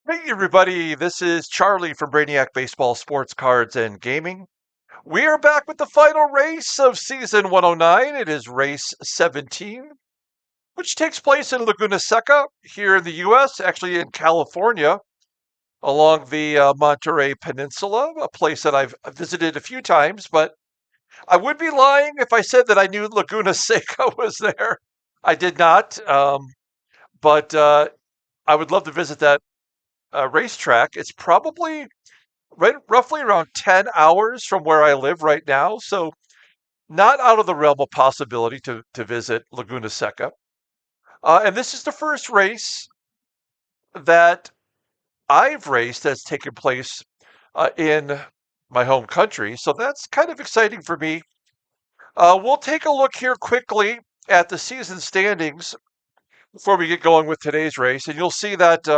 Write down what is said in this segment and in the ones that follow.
Hey everybody, this is Charlie from Brainiac Baseball, Sports Cards, and Gaming. We are back with the final race of season 109. It is race 17, which takes place in Laguna Seca here in the US, actually in California, along the Monterey Peninsula, a place that I've visited a few times, but I would be lying if I said that I knew Laguna Seca was there. I did not, but I would love to visit that racetrack. It's probably right roughly around 10 hours from where I live right now. So not out of the realm of possibility to visit Laguna Seca. And this is the first race that I've raced that's taken place in my home country. So that's kind of exciting for me. We'll take a look here quickly at the season standings before we get going with today's race. And you'll see that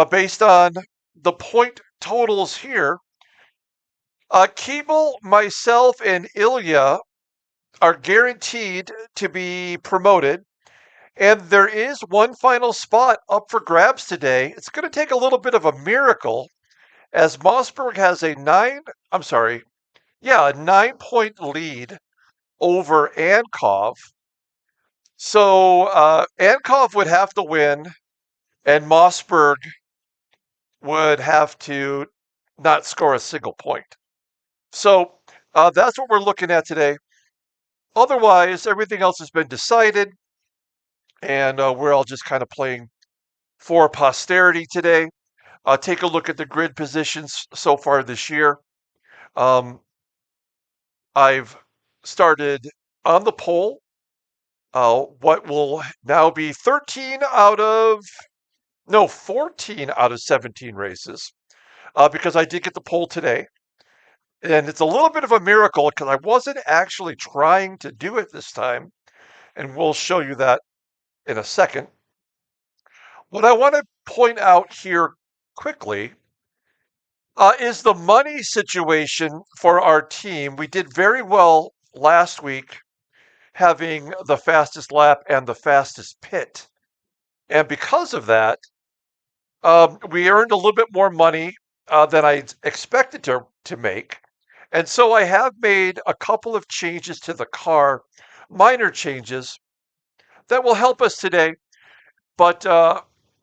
based on the point totals here, Keeble, myself, and Ilya are guaranteed to be promoted. And there is one final spot up for grabs today. It's going to take a little bit of a miracle as Mossberg has a 9 point lead over Ankov. So Ankov would have to win, and Mossberg would have to not score a single point. So that's what we're looking at today. Otherwise, everything else has been decided, and we're all just kind of playing for posterity today. Take a look at the grid positions so far this year. I've started on the pole. What will now be 14 out of 17 races, because I did get the pole today. And it's a little bit of a miracle because I wasn't actually trying to do it this time. And we'll show you that in a second. What I want to point out here quickly is the money situation for our team. We did very well last week, having the fastest lap and the fastest pit. And because of that, we earned a little bit more money than I expected to make. And so I have made a couple of changes to the car, minor changes that will help us today. But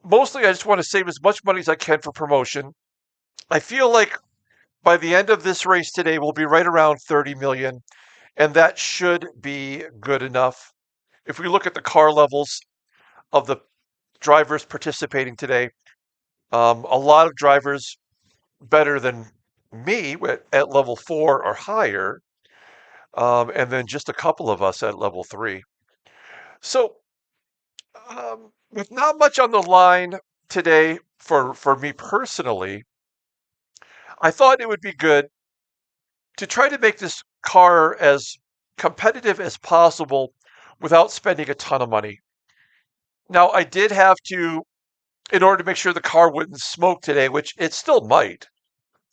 mostly I just want to save as much money as I can for promotion. I feel like by the end of this race today, we'll be right around 30 million, and that should be good enough. If we look at the car levels of the drivers participating today, a lot of drivers better than me at level 4 or higher, and then just a couple of us at level 3. So, with not much on the line today for me personally, I thought it would be good to try to make this car as competitive as possible without spending a ton of money. Now, I did have to, in order to make sure the car wouldn't smoke today, which it still might,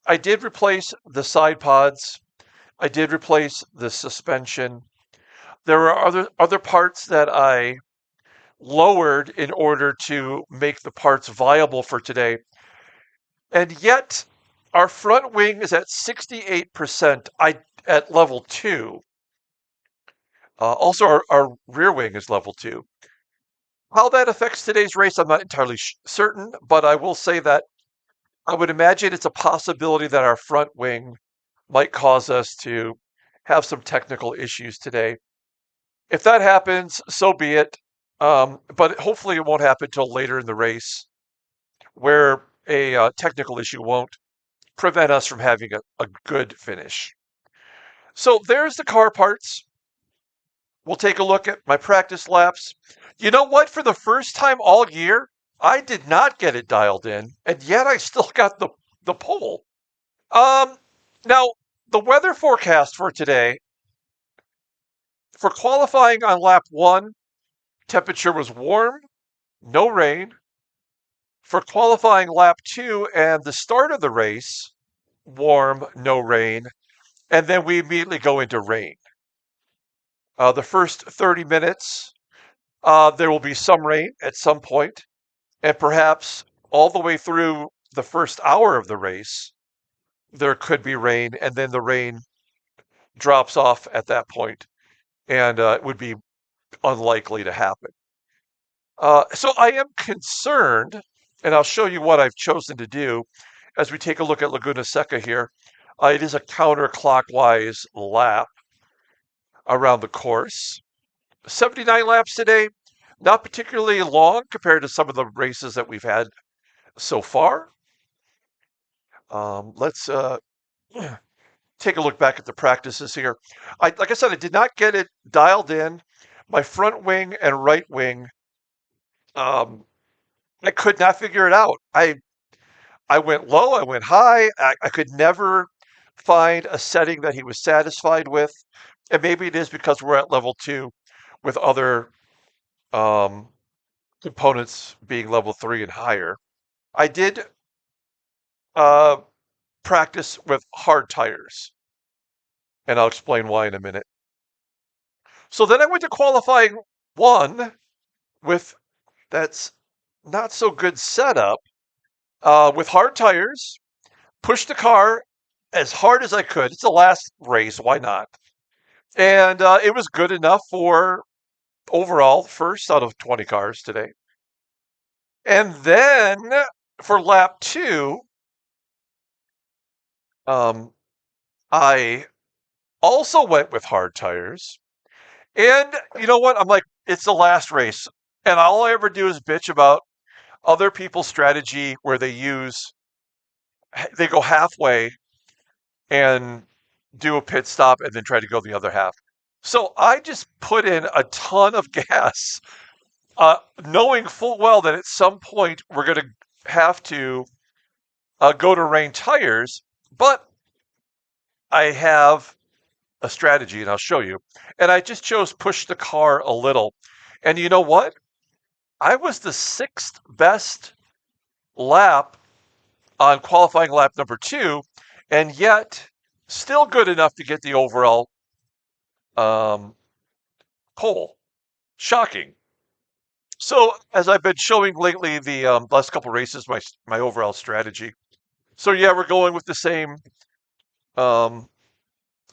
I did replace the side pods. I did replace the suspension. There are other parts that I lowered in order to make the parts viable for today. And yet, our front wing is at 68% at level 2. Also, our rear wing is level 2. How that affects today's race, I'm not entirely certain, but I will say that I would imagine it's a possibility that our front wing might cause us to have some technical issues today. If that happens, so be it. But hopefully it won't happen until later in the race, where a technical issue won't prevent us from having a good finish. So there's the car parts. We'll take a look at my practice laps. You know what? For the first time all year, I did not get it dialed in, and yet I still got the pole. Now, the weather forecast for today, for qualifying on lap 1, temperature was warm, no rain. For qualifying lap 2 and the start of the race, warm, no rain. And then we immediately go into rain. The first 30 minutes, there will be some rain at some point. And perhaps all the way through the first hour of the race, there could be rain, and then the rain drops off at that point, and it would be unlikely to happen. So I am concerned, and I'll show you what I've chosen to do as we take a look at Laguna Seca here. It is a counterclockwise lap around the course. 79 laps today, not particularly long compared to some of the races that we've had so far. Let's take a look back at the practices here. Like I said, I did not get it dialed in. My front wing and right wing, um, I could not figure it out. I went low, I went high. I could never find a setting that he was satisfied with. And maybe it is because we're at level 2 with other um, components being level 3 and higher. I did uh, practice with hard tires, and I'll explain why in a minute. So then I went to qualifying 1 with that's not so good setup with hard tires, pushed the car as hard as I could. It's the last race, why not? And it was good enough for overall first out of 20 cars today. And then for lap 2, um, I also went with hard tires. And you know what? I'm like, it's the last race. And all I ever do is bitch about other people's strategy where they go halfway and do a pit stop and then try to go the other half. So I just put in a ton of gas, knowing full well that at some point we're going to have to go to rain tires. But I have a strategy, and I'll show you. And I just chose push the car a little. And you know what? I was the 6th best lap on qualifying lap number 2, and yet still good enough to get the overall um, pole. Shocking. So, as I've been showing lately, the last couple races, my overall strategy. So yeah, we're going with the same um,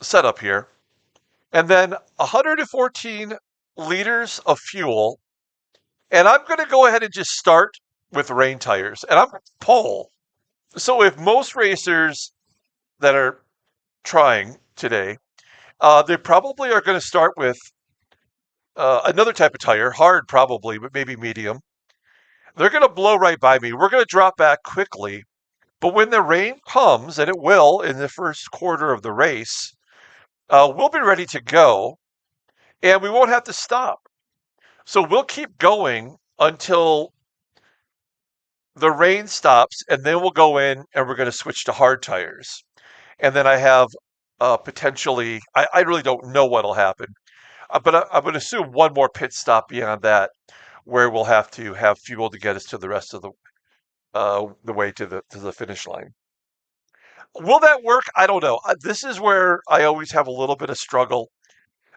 setup here, and then 114 liters of fuel, and I'm going to go ahead and just start with rain tires, and I'm pole. So if most racers that are trying today, they probably are going to start with another type of tire, hard probably, but maybe medium. They're going to blow right by me. We're going to drop back quickly. But when the rain comes, and it will in the first quarter of the race, we'll be ready to go and we won't have to stop. So we'll keep going until the rain stops, and then we'll go in and we're going to switch to hard tires. And then I have potentially, I really don't know what'll happen, but I would assume one more pit stop beyond that, where we'll have to have fuel to get us to the rest of the way to the finish line. Will that work? I don't know. This is where I always have a little bit of struggle.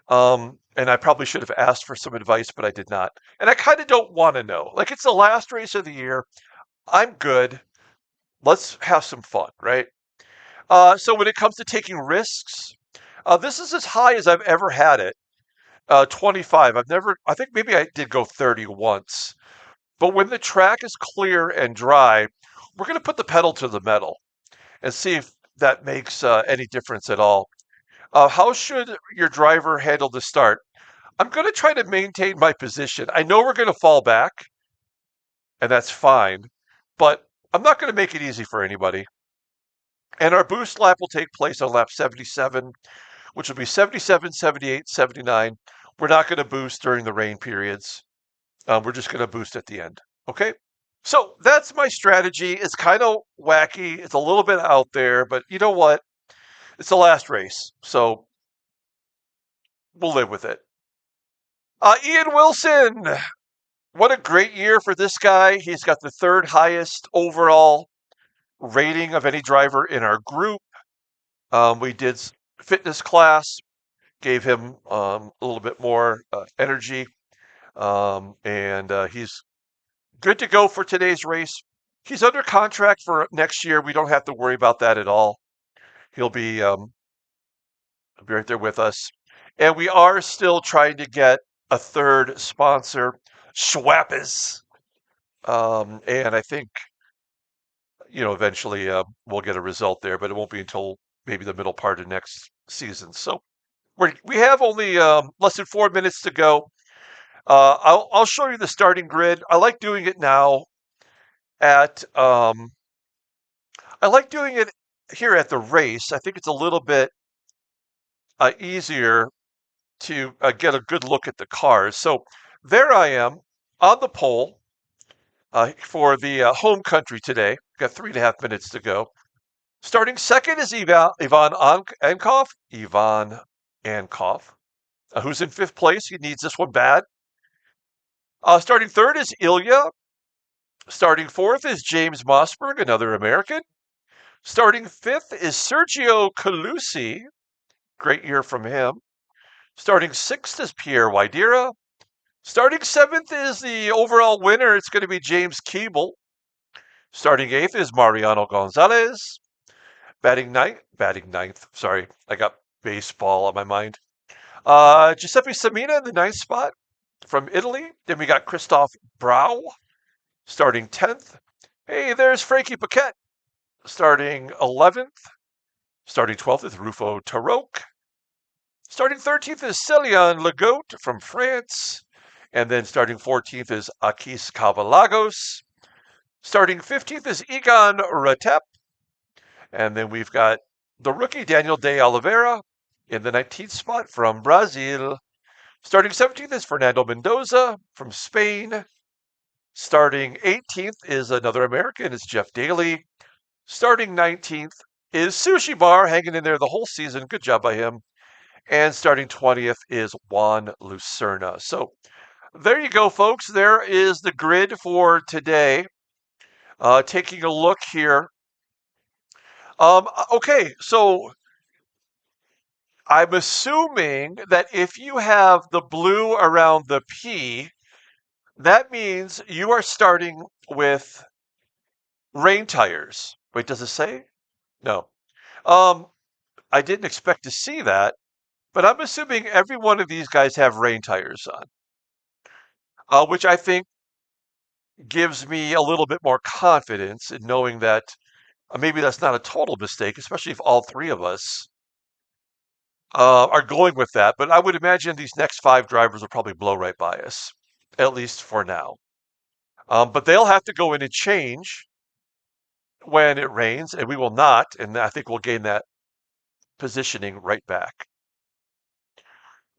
And I probably should have asked for some advice, but I did not. And I kind of don't want to know. Like, it's the last race of the year. I'm good. Let's have some fun, right? So when it comes to taking risks, this is as high as I've ever had it. 25. I think maybe I did go 30 once. But when the track is clear and dry, we're going to put the pedal to the metal and see if that makes any difference at all. How should your driver handle the start? I'm going to try to maintain my position. I know we're going to fall back, and that's fine, but I'm not going to make it easy for anybody. And our boost lap will take place on lap 77, which will be 77, 78, 79. We're not going to boost during the rain periods. We're just going to boost at the end. Okay? So that's my strategy. It's kind of wacky. It's a little bit out there, but you know what? It's the last race, so we'll live with it. Ian Wilson. What a great year for this guy. He's got the 3rd highest overall rating of any driver in our group. We did fitness class, gave him a little bit more energy, and he's good to go for today's race. He's under contract for next year. We don't have to worry about that at all. He'll be right there with us. And we are still trying to get a third sponsor, Schwappes. And I think, eventually we'll get a result there, but it won't be until maybe the middle part of next season. So we have only less than 4 minutes to go. I'll show you the starting grid. I like doing it now at I like doing it here at the race. I think it's a little bit easier to get a good look at the cars. So there I am on the pole for the home country today. Got 3.5 minutes to go. Starting second is Ivan Ankov. Ivan Ankov, who's in fifth place. He needs this one bad. Starting third is Ilya. Starting fourth is James Mossberg, another American. Starting fifth is Sergio Calusi. Great year from him. Starting sixth is Pierre Widera. Starting seventh is the overall winner. It's going to be James Keeble. Starting eighth is Mariano Gonzalez. Batting ninth. Sorry, I got baseball on my mind. Giuseppe Samina in the ninth spot from Italy. Then we got Christoph Brau starting 10th. Hey, there's Frankie Paquette starting 11th. Starting 12th is Rufo Taroque. Starting 13th is Celian Legault from France. And then starting 14th is Akis Cavalagos. Starting 15th is Egon Ratep. And then we've got the rookie Daniel de Oliveira in the 19th spot from Brazil. Starting 17th is Fernando Mendoza from Spain. Starting 18th is another American. It's Jeff Daly. Starting 19th is Sushi Bar, hanging in there the whole season. Good job by him. And starting 20th is Juan Lucerna. So there you go, folks. There is the grid for today. Taking a look here. Okay, so I'm assuming that if you have the blue around the P, that means you are starting with rain tires. Wait, does it say? No. I didn't expect to see that, but I'm assuming every one of these guys have rain tires on, which I think gives me a little bit more confidence in knowing that maybe that's not a total mistake, especially if all three of us are going with that. But I would imagine these next five drivers will probably blow right by us, at least for now. But they'll have to go in and change when it rains, and we will not. And I think we'll gain that positioning right back.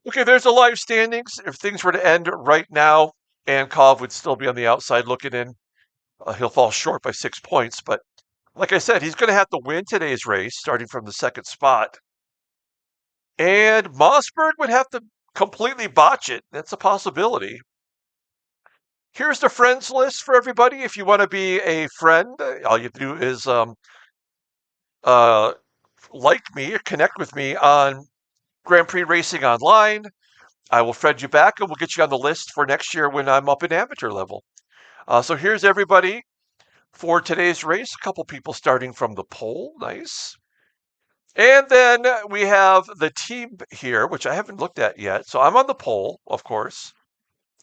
Okay, there's the live standings. If things were to end right now, Ankov would still be on the outside looking in. He'll fall short by 6 points, but like I said, he's going to have to win today's race, starting from the second spot. And Mossberg would have to completely botch it. That's a possibility. Here's the friends list for everybody. If you want to be a friend, all you have to do is like me or connect with me on Grand Prix Racing Online. I will friend you back and we'll get you on the list for next year when I'm up in amateur level. So here's everybody for today's race. A couple people starting from the pole. Nice. And then we have the team here, which I haven't looked at yet. So I'm on the pole, of course.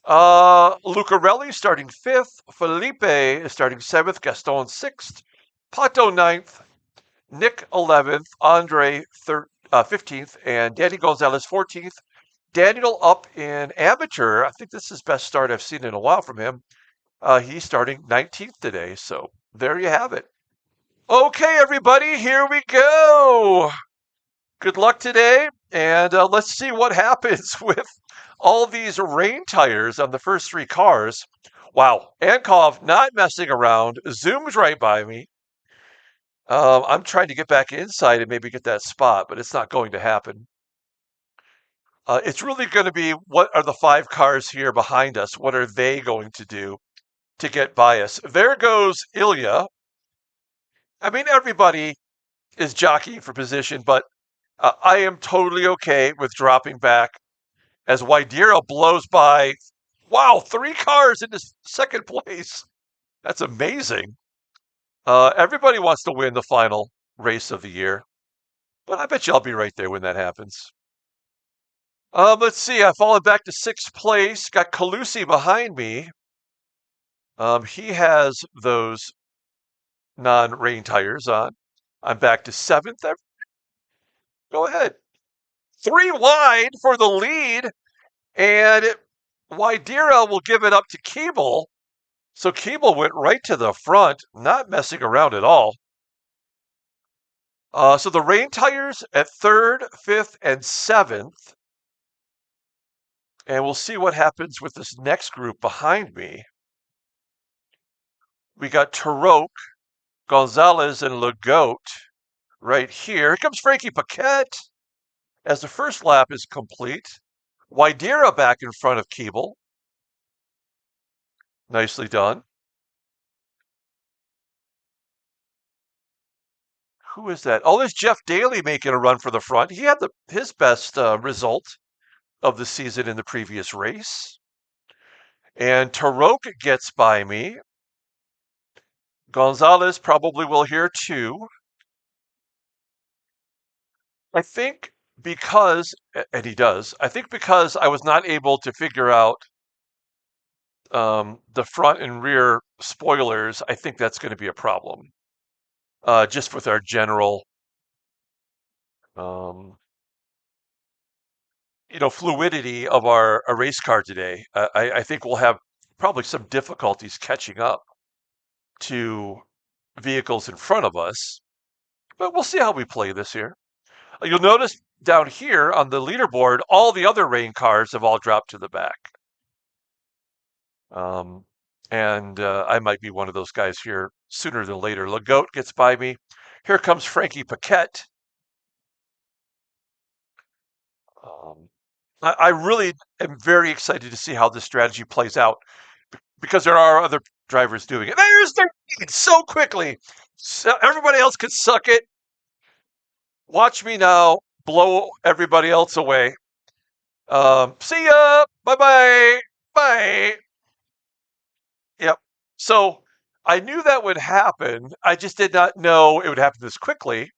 Lucarelli starting 5th. Felipe is starting 7th. Gaston 6th. Pato 9th. Nick 11th. Andre 15th. And Danny Gonzalez 14th. Daniel up in amateur. I think this is best start I've seen in a while from him. He's starting 19th today. So there you have it. Okay, everybody, here we go. Good luck today, and let's see what happens with all these rain tires on the first three cars. Wow, Ankov not messing around, zooms right by me. I'm trying to get back inside and maybe get that spot, but it's not going to happen. It's really going to be what are the five cars here behind us? What are they going to do to get by us? There goes Ilya. I mean, everybody is jockeying for position, but I am totally okay with dropping back as Widera blows by. Wow, three cars into second place. That's amazing. Everybody wants to win the final race of the year, but I bet you I'll be right there when that happens. Let's see. I've fallen back to sixth place. Got Calusi behind me. He has those non-rain tires on. I'm back to seventh. Go ahead. Three wide for the lead, and Widera will give it up to Keeble. So Keeble went right to the front, not messing around at all. So the rain tires at third, fifth, and seventh. And we'll see what happens with this next group behind me. We got Taroque, Gonzalez, and Legault right here. Here comes Frankie Paquette as the first lap is complete. Widera back in front of Keeble. Nicely done. Who is that? Oh, there's Jeff Daly making a run for the front. He had his best result of the season in the previous race. And Taroque gets by me. Gonzalez probably will here too. I think and he does, I think because I was not able to figure out the front and rear spoilers, I think that's going to be a problem. Just with our general, um, fluidity of our race car today. I think we'll have probably some difficulties catching up to vehicles in front of us, but we'll see how we play this here. You'll notice down here on the leaderboard, all the other rain cars have all dropped to the back. And I might be one of those guys here sooner than later. Legault gets by me. Here comes Frankie Paquette. I really am very excited to see how this strategy plays out because there are other drivers doing it. There's the lead so quickly. So everybody else could suck it. Watch me now blow everybody else away. See ya. Bye-bye. Bye. Yep. So I knew that would happen. I just did not know it would happen this quickly.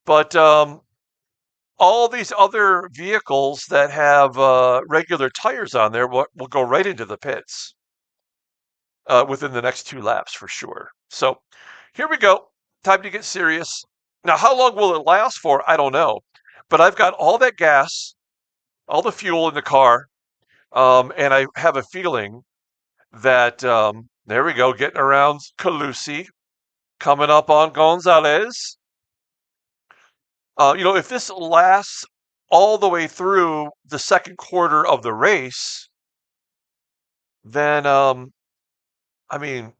But all these other vehicles that have regular tires on there will go right into the pits within the next 2 laps for sure. So here we go. Time to get serious. Now, how long will it last for? I don't know. But I've got all that gas, all the fuel in the car, and I have a feeling that there we go, getting around Calusi, coming up on Gonzalez. If this lasts all the way through the second quarter of the race, then I mean,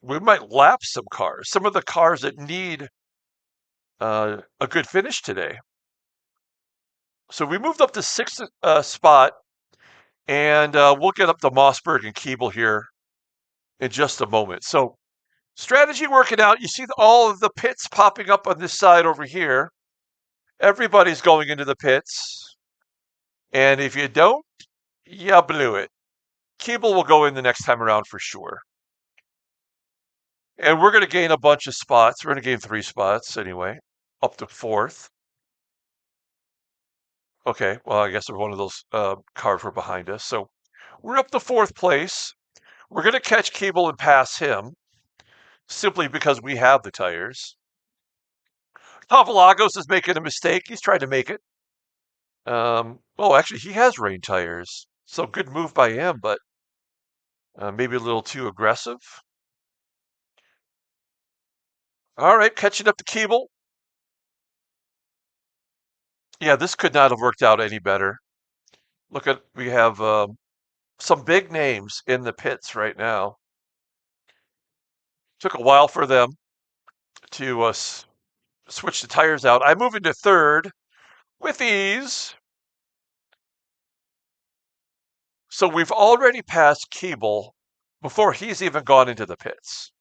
we might lap some cars. Some of the cars that need a good finish today. So we moved up to sixth spot, and we'll get up to Mossberg and Keeble here in just a moment. So strategy working out. You see all of the pits popping up on this side over here. Everybody's going into the pits. And if you don't, you blew it. Keeble will go in the next time around for sure. And we're going to gain a bunch of spots. We're going to gain 3 spots anyway, up to fourth. Okay, well, I guess one of those cars were behind us. So we're up to fourth place. We're going to catch Keeble and pass him simply because we have the tires. Pavalagos is making a mistake. He's trying to make it. Actually, he has rain tires. So good move by him, but maybe a little too aggressive. All right, catching up to Keeble. Yeah, this could not have worked out any better. We have some big names in the pits right now. Took a while for them to switch the tires out. I move into third with ease. So we've already passed Keeble before he's even gone into the pits.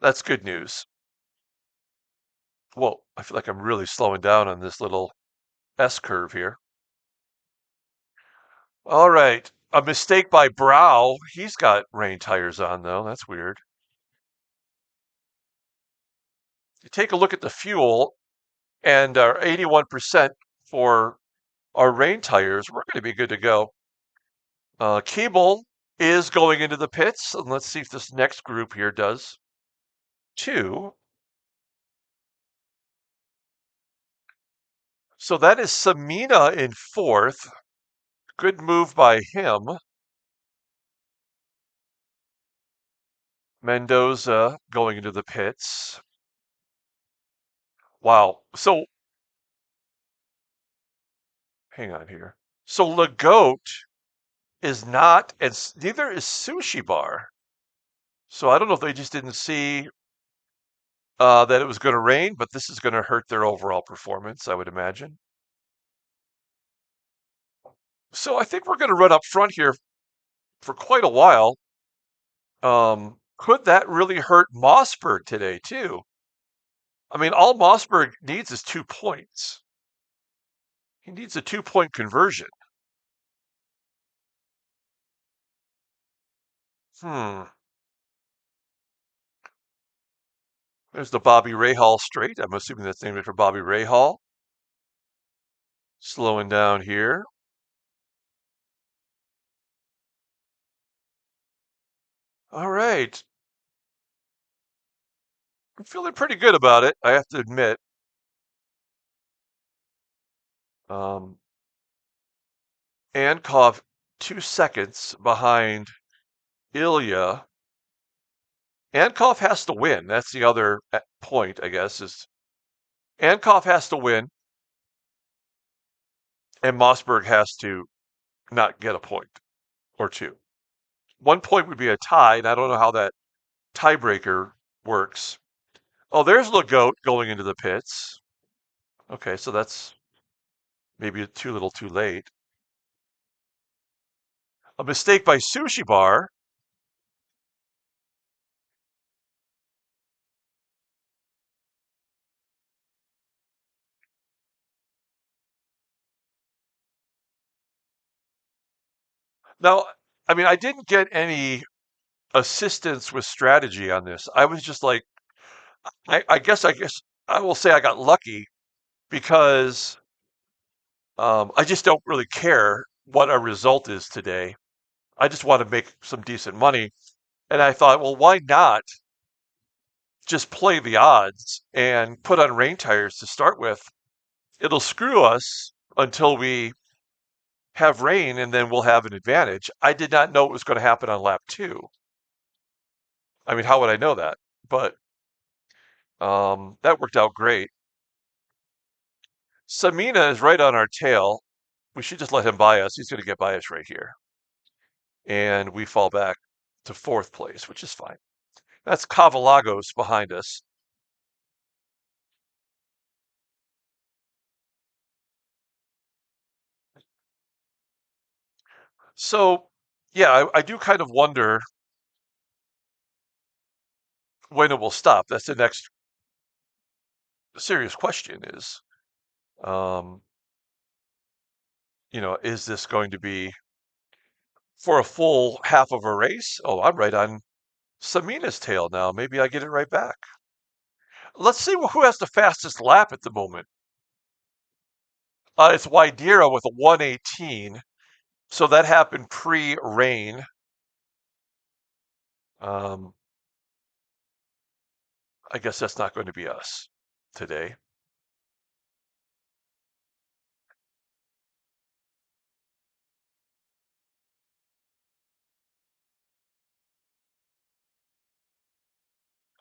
That's good news. Whoa, I feel like I'm really slowing down on this little S curve here. All right, A mistake by Brow. He's got rain tires on, though. That's weird. You take a look at the fuel, and our 81% for our rain tires, we're going to be good to go. Cable is going into the pits, and let's see if this next group here does too. So that is Samina in fourth. Good move by him. Mendoza going into the pits. Wow. So hang on here. So Lagoat is not, and neither is Sushi Bar. So I don't know if they just didn't see that it was going to rain, but this is going to hurt their overall performance, I would imagine. So I think we're going to run up front here for quite a while. Could that really hurt Mossberg today too? I mean, all Mossberg needs is 2 points. He needs a 2-point conversion. Hmm. There's the Bobby Rahal straight. I'm assuming that's named after Bobby Rahal. Slowing down here. All right. I'm feeling pretty good about it, I have to admit. Um, Ankov 2 seconds behind Ilya. Ankov has to win. That's the other point, I guess, is Ankov has to win, and Mossberg has to not get a point or two. 1 point would be a tie, and I don't know how that tiebreaker works. Oh, there's Legault going into the pits. Okay, so that's maybe too little too late. A mistake by Sushi Bar. Now, I mean, I didn't get any assistance with strategy on this. I was just like, I guess I will say I got lucky because I just don't really care what our result is today. I just want to make some decent money. And I thought, well, why not just play the odds and put on rain tires to start with? It'll screw us until we have rain and then we'll have an advantage. I did not know it was going to happen on lap two. I mean, how would I know that? But that worked out great. Samina is right on our tail. We should just let him by us. He's going to get by us right here. And we fall back to fourth place, which is fine. That's Cavalagos behind us. So, yeah, I do kind of wonder when it will stop. That's the next serious question is, um, is this going to be for a full half of a race? Oh, I'm right on Samina's tail now. Maybe I get it right back. Let's see who has the fastest lap at the moment. It's Widera with a 118. So that happened pre-rain. Um, I guess that's not going to be us today.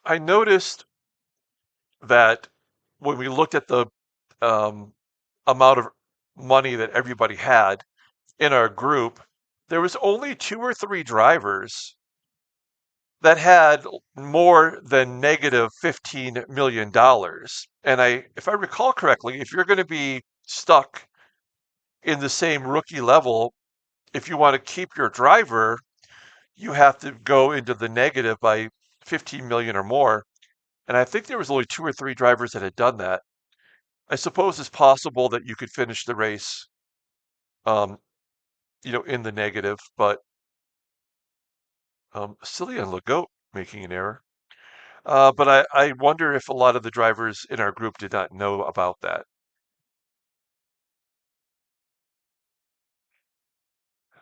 I noticed that when we looked at the um, amount of money that everybody had in our group, there was only 2 or 3 drivers that had more than negative $15 million. And if I recall correctly, if you're going to be stuck in the same rookie level, if you want to keep your driver, you have to go into the negative by 15 million or more. And I think there was only 2 or 3 drivers that had done that. I suppose it's possible that you could finish the race um, in the negative, but silly on Legault making an error. But I wonder if a lot of the drivers in our group did not know about that.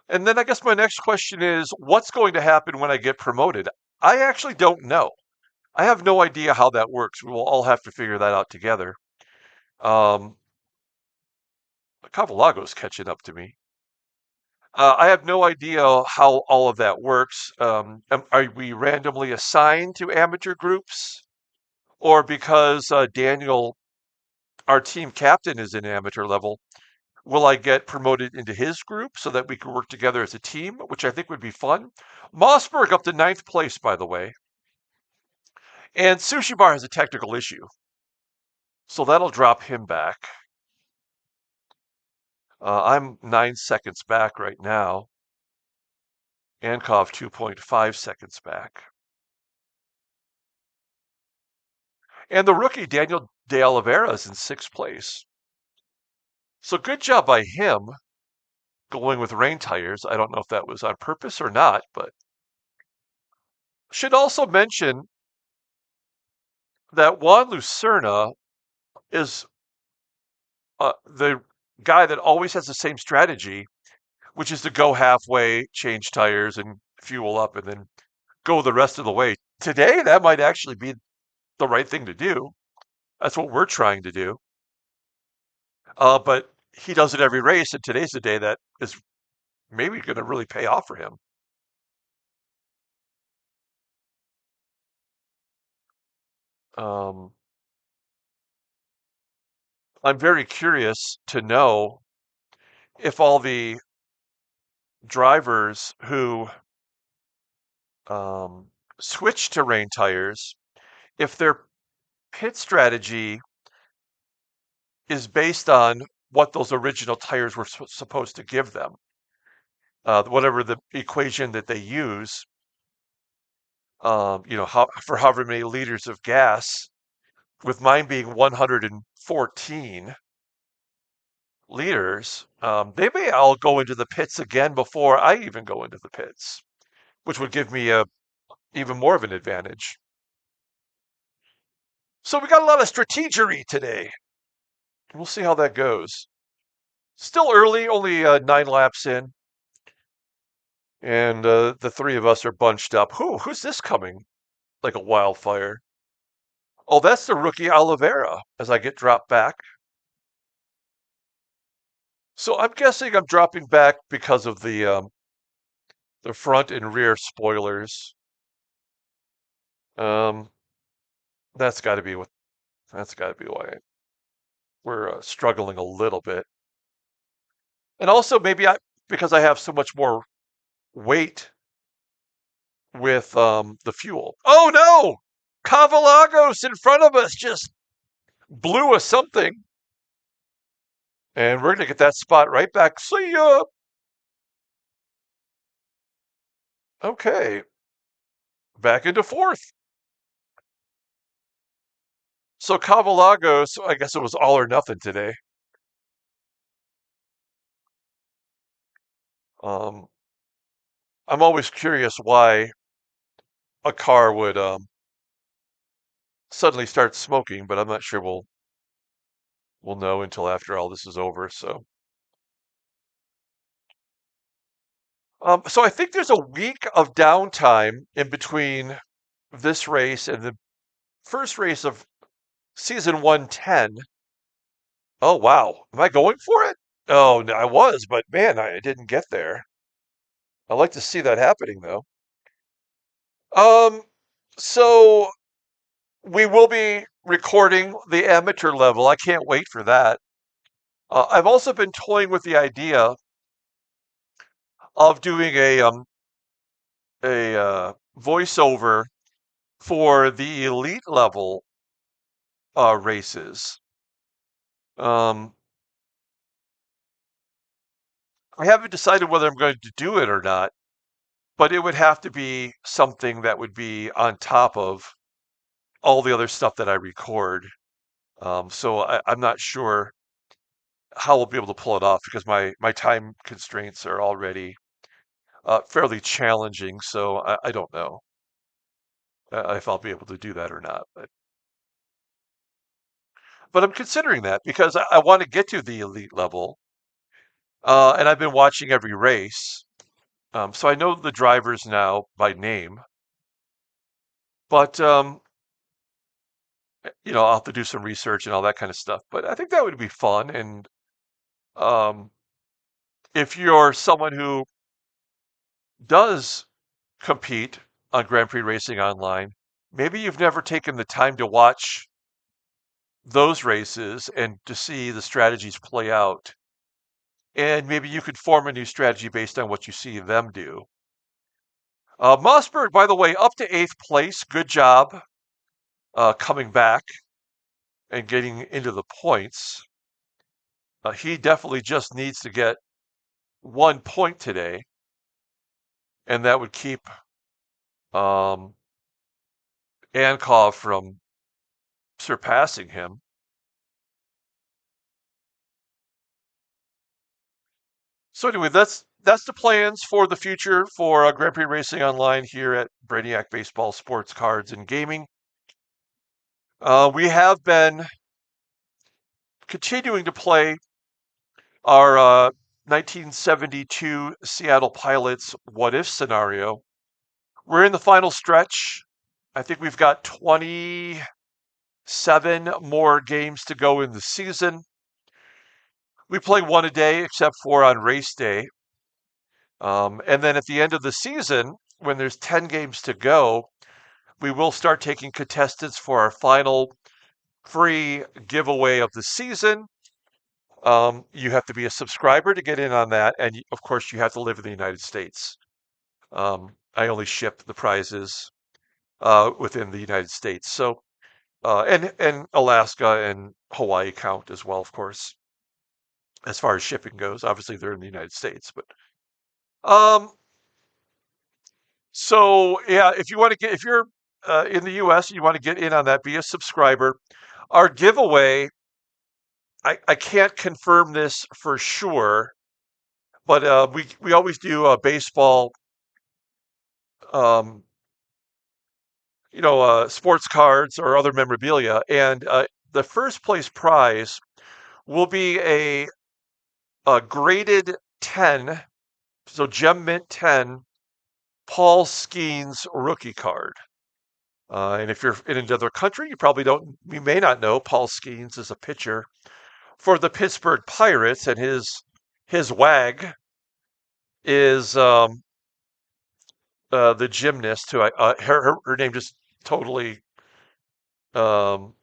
And then I guess my next question is, what's going to happen when I get promoted? I actually don't know. I have no idea how that works. We will all have to figure that out together. Um, Cavalago's catching up to me. I have no idea how all of that works. Are we randomly assigned to amateur groups? Or because Daniel, our team captain, is in amateur level, will I get promoted into his group so that we can work together as a team, which I think would be fun? Mossberg up to ninth place, by the way. And Sushi Bar has a technical issue, so that'll drop him back. I'm 9 seconds back right now. Ankov 2.5 seconds back. And the rookie, Daniel De Oliveira, is in sixth place. So good job by him going with rain tires. I don't know if that was on purpose or not, but should also mention that Juan Lucerna is the guy that always has the same strategy, which is to go halfway, change tires, and fuel up, and then go the rest of the way. Today, that might actually be the right thing to do. That's what we're trying to do. But he does it every race, and today's the day that is maybe going to really pay off for him. Um, I'm very curious to know if all the drivers who um, switch to rain tires, if their pit strategy is based on what those original tires were supposed to give them, whatever the equation that they use, for however many liters of gas, with mine being 114 liters, they may all go into the pits again before I even go into the pits, which would give me even more of an advantage. So we got a lot of strategery today. We'll see how that goes. Still early, only 9 laps in, and the three of us are bunched up. Who's this coming like a wildfire? Oh, that's the rookie Oliveira as I get dropped back. So I'm guessing I'm dropping back because of the front and rear spoilers. Um, that's got to be what. That's got to be why we're struggling a little bit. And also maybe because I have so much more weight with the fuel. Oh no! Cavalagos in front of us just blew us something. And we're gonna get that spot right back. See ya! Okay. Back into fourth. So Cavalagos, I guess it was all or nothing today. Um, I'm always curious why a car would suddenly start smoking, but I'm not sure we'll know until after all this is over. So I think there's a week of downtime in between this race and the first race of season 110. Oh wow, am I going for it? Oh, no, I was, but man, I didn't get there. I'd like to see that happening though. Um, so we will be recording the amateur level. I can't wait for that. I've also been toying with the idea of doing a voiceover for the elite level races. Um, I haven't decided whether I'm going to do it or not, but it would have to be something that would be on top of all the other stuff that I record. So I'm not sure how we'll be able to pull it off because my time constraints are already fairly challenging. So I don't know if I'll be able to do that or not. But I'm considering that because I want to get to the elite level, and I've been watching every race. So I know the drivers now by name, but I'll have to do some research and all that kind of stuff. But I think that would be fun. And um, if you're someone who does compete on Grand Prix Racing Online, maybe you've never taken the time to watch those races and to see the strategies play out. And maybe you could form a new strategy based on what you see them do. Mossberg, by the way, up to eighth place. Good job coming back and getting into the points. He definitely just needs to get 1 point today, and that would keep um, Ankov from surpassing him. So anyway, that's the plans for the future for Grand Prix Racing Online here at Brainiac Baseball Sports Cards and Gaming. We have been continuing to play our 1972 Seattle Pilots what if scenario. We're in the final stretch. I think we've got 27 more games to go in the season. We play one a day except for on race day. And then at the end of the season, when there's 10 games to go, we will start taking contestants for our final free giveaway of the season. You have to be a subscriber to get in on that. And of course, you have to live in the United States. I only ship the prizes within the United States. So, and Alaska and Hawaii count as well, of course, as far as shipping goes. Obviously, they're in the United States, but um, so yeah, if you're in the U.S. and you want to get in on that, be a subscriber. Our giveaway, I can't confirm this for sure, but we always do baseball, um, sports cards or other memorabilia, and the first place prize will be a graded 10, so Gem Mint 10, Paul Skeens rookie card. And if you're in another country, you may not know Paul Skeens is a pitcher for the Pittsburgh Pirates, and his wag is the gymnast who her name just totally um,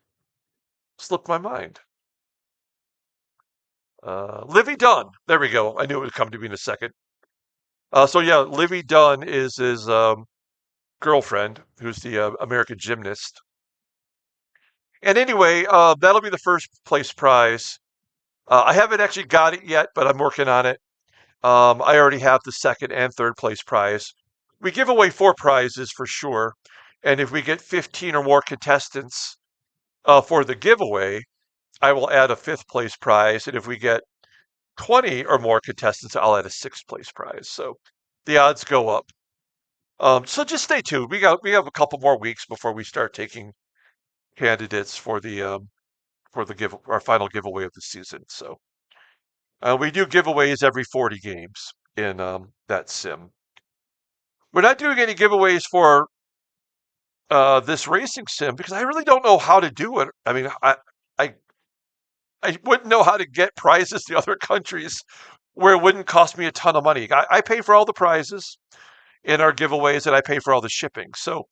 slipped my mind. Livy Dunn. There we go. I knew it would come to me in a second. So yeah, Livy Dunn is his girlfriend, who's the American gymnast. And anyway, that'll be the first place prize. I haven't actually got it yet, but I'm working on it. I already have the second and third place prize. We give away 4 prizes for sure. And if we get 15 or more contestants for the giveaway, I will add a fifth place prize. And if we get 20 or more contestants, I'll add a sixth place prize. So the odds go up. So just stay tuned. We have a couple more weeks before we start taking candidates for the our final giveaway of the season. So we do giveaways every 40 games in that sim. We're not doing any giveaways for this racing sim because I really don't know how to do it. I mean, I I wouldn't know how to get prizes to other countries where it wouldn't cost me a ton of money. I pay for all the prizes in our giveaways and I pay for all the shipping. So,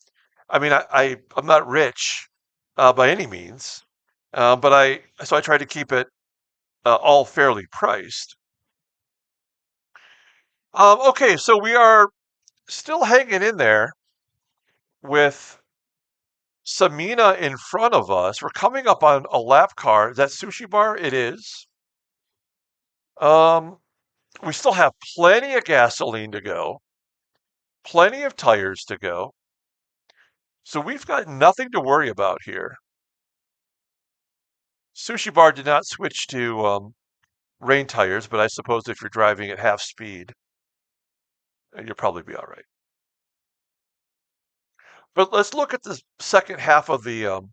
I mean, I'm not rich by any means, but I try to keep it all fairly priced. Okay, so we are still hanging in there with Samina in front of us. We're coming up on a lap car. Is that Sushi Bar? It is. Um, we still have plenty of gasoline to go, plenty of tires to go. So we've got nothing to worry about here. Sushi Bar did not switch to rain tires, but I suppose if you're driving at half speed, you'll probably be all right. But let's look at the second half of the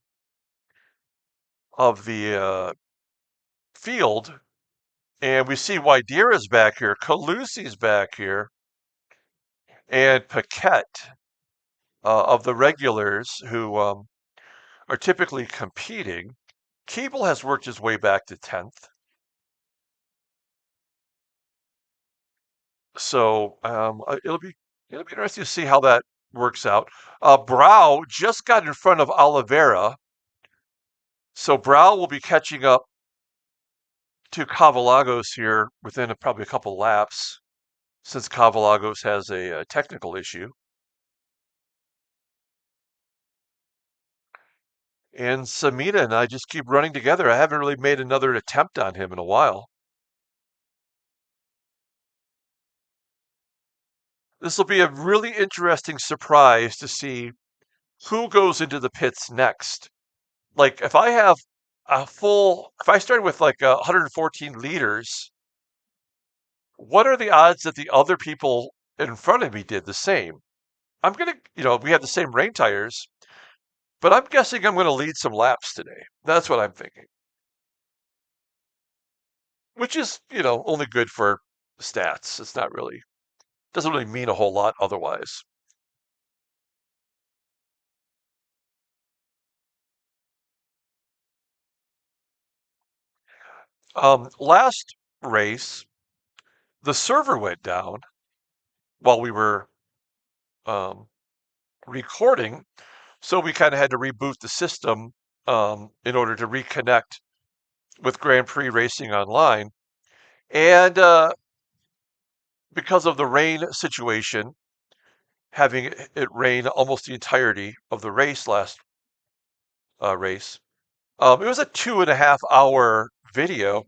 field, and we see Widera's back here, Calusi's back here, and Paquette of the regulars who are typically competing. Keeble has worked his way back to 10th. So it'll be interesting to see how that works out. Brow just got in front of Oliveira, so Brow will be catching up to Cavalagos here within probably a couple laps, since Cavalagos has a technical issue. And Samita and I just keep running together. I haven't really made another attempt on him in a while. This will be a really interesting surprise to see who goes into the pits next. Like if I have if I started with like 114 liters, what are the odds that the other people in front of me did the same? I'm gonna, we have the same rain tires, but I'm guessing I'm gonna lead some laps today. That's what I'm thinking. Which is, only good for stats. It's not really, doesn't really mean a whole lot otherwise. Last race, the server went down while we were um, recording, so we kind of had to reboot the system in order to reconnect with Grand Prix Racing Online. And because of the rain situation, having it rain almost the entirety of the race last race, it was a 2.5 hour video,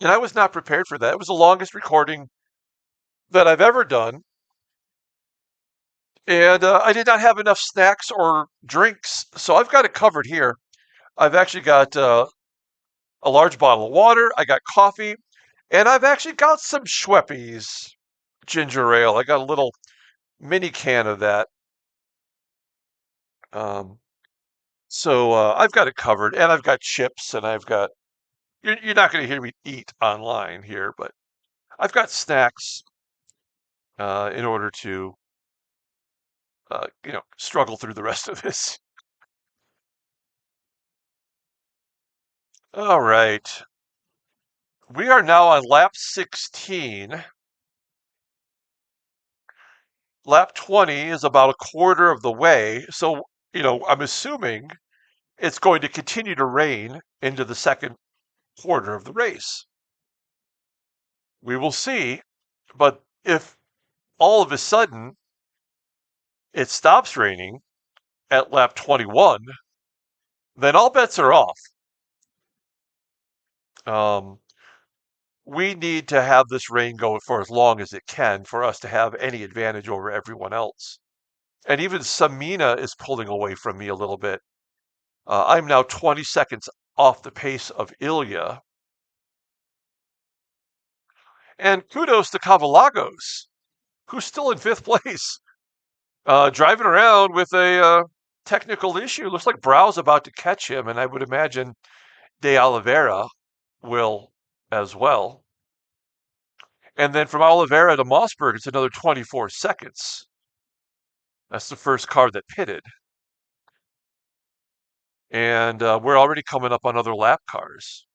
and I was not prepared for that. It was the longest recording that I've ever done, and I did not have enough snacks or drinks, so I've got it covered here. I've actually got a large bottle of water, I got coffee, and I've actually got some Schweppes ginger ale. I got a little mini can of that. Um, so I've got it covered, and I've got chips, and I've got. You're not going to hear me eat online here, but I've got snacks in order to, struggle through the rest of this. All right. We are now on lap 16. Lap 20 is about a quarter of the way. So, I'm assuming it's going to continue to rain into the second quarter of the race. We will see. But if all of a sudden it stops raining at lap 21, then all bets are off. Um, we need to have this rain go for as long as it can for us to have any advantage over everyone else. And even Samina is pulling away from me a little bit. I'm now 20 seconds off the pace of Ilya. And kudos to Cavalagos, who's still in fifth place, driving around with a technical issue. Looks like Brau's about to catch him, and I would imagine De Oliveira will as well. And then from Oliveira to Mossberg, it's another 24 seconds. That's the first car that pitted. And we're already coming up on other lap cars.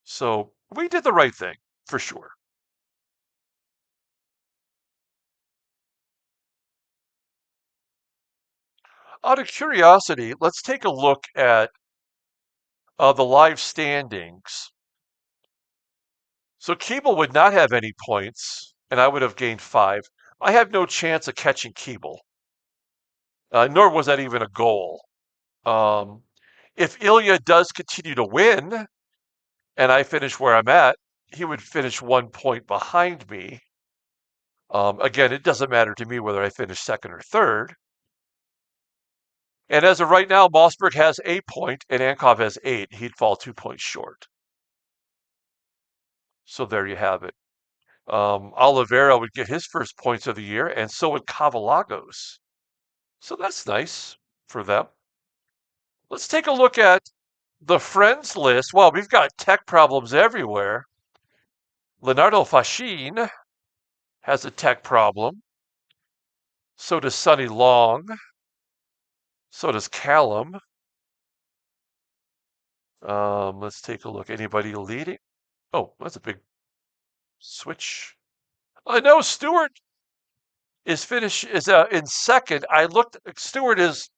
So we did the right thing, for sure. Out of curiosity, let's take a look at the live standings. So Keeble would not have any points, and I would have gained 5. I have no chance of catching Keeble, nor was that even a goal. Um, if Ilya does continue to win, and I finish where I'm at, he would finish 1 point behind me. Again, it doesn't matter to me whether I finish second or third. And as of right now, Mossberg has 8 points and Ankov has 8. He'd fall 2 points short. So there you have it. Oliveira would get his first points of the year, and so would Cavalagos. So that's nice for them. Let's take a look at the friends list. Well, we've got tech problems everywhere. Leonardo Fascin has a tech problem. So does Sonny Long. So does Callum. Let's take a look. Anybody leading? Oh, that's a big switch. I know Stewart is in second. I looked. Stewart is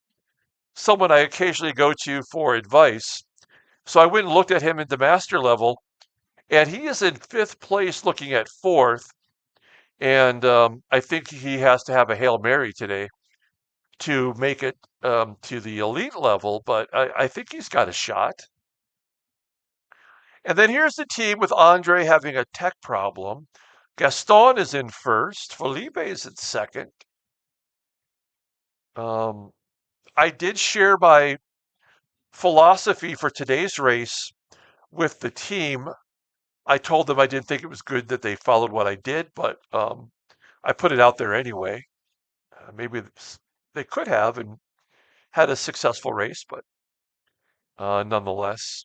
someone I occasionally go to for advice. So I went and looked at him at the master level, and he is in fifth place, looking at fourth. And I think he has to have a Hail Mary today to make it to the elite level, but I think he's got a shot. And then here's the team with Andre having a tech problem. Gaston is in first. Felipe is in second. Um, I did share my philosophy for today's race with the team. I told them I didn't think it was good that they followed what I did, but I put it out there anyway. Maybe they could have and had a successful race, but nonetheless,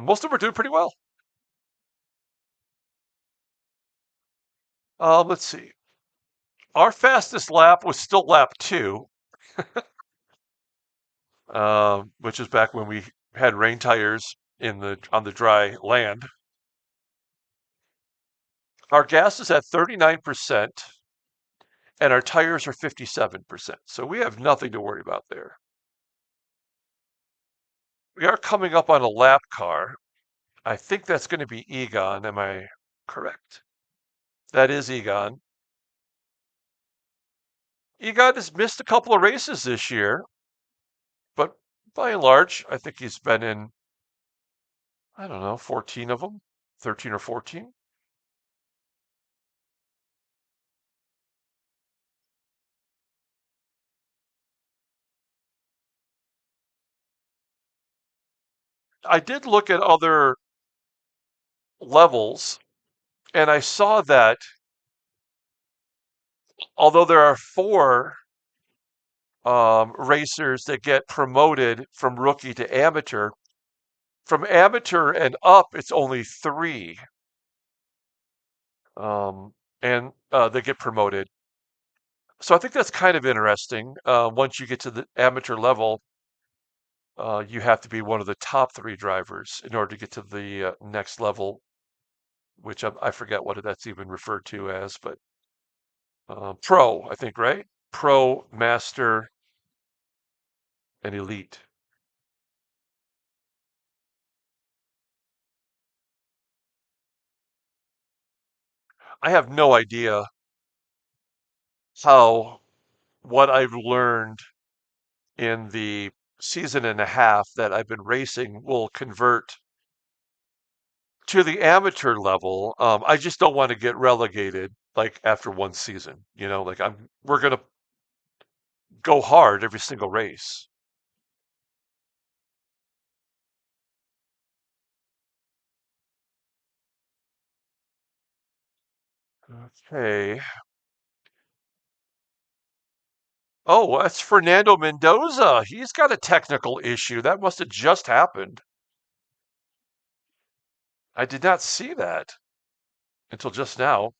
most of them are doing pretty well. Let's see. Our fastest lap was still lap two, which is back when we had rain tires on the dry land. Our gas is at 39%, and our tires are 57%. So we have nothing to worry about there. We are coming up on a lap car. I think that's going to be Egon. Am I correct? That is Egon. Egon has missed a couple of races this year, but by and large, I think he's been in, I don't know, 14 of them, 13 or 14. I did look at other levels, and I saw that although there are four racers that get promoted from rookie to amateur, from amateur and up, it's only three, um, and they get promoted. So I think that's kind of interesting. Once you get to the amateur level, you have to be one of the top three drivers in order to get to the next level, which I forget what that's even referred to as, but pro, I think, right? Pro, master, and elite. I have no idea how what I've learned in the season and a half that I've been racing will convert to the amateur level. I just don't want to get relegated like after one season. Like we're gonna go hard every single race. Okay. Oh, that's Fernando Mendoza. He's got a technical issue. That must have just happened. I did not see that until just now.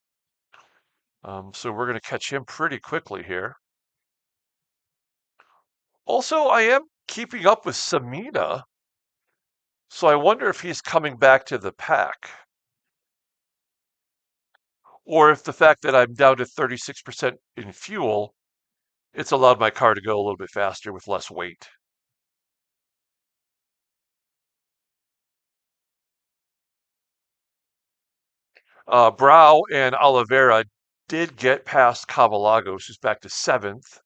So we're going to catch him pretty quickly here. Also, I am keeping up with Samina, so I wonder if he's coming back to the pack, or if the fact that I'm down to 36% in fuel, it's allowed my car to go a little bit faster with less weight. Brau and Oliveira did get past Cavalagos, who's back to seventh.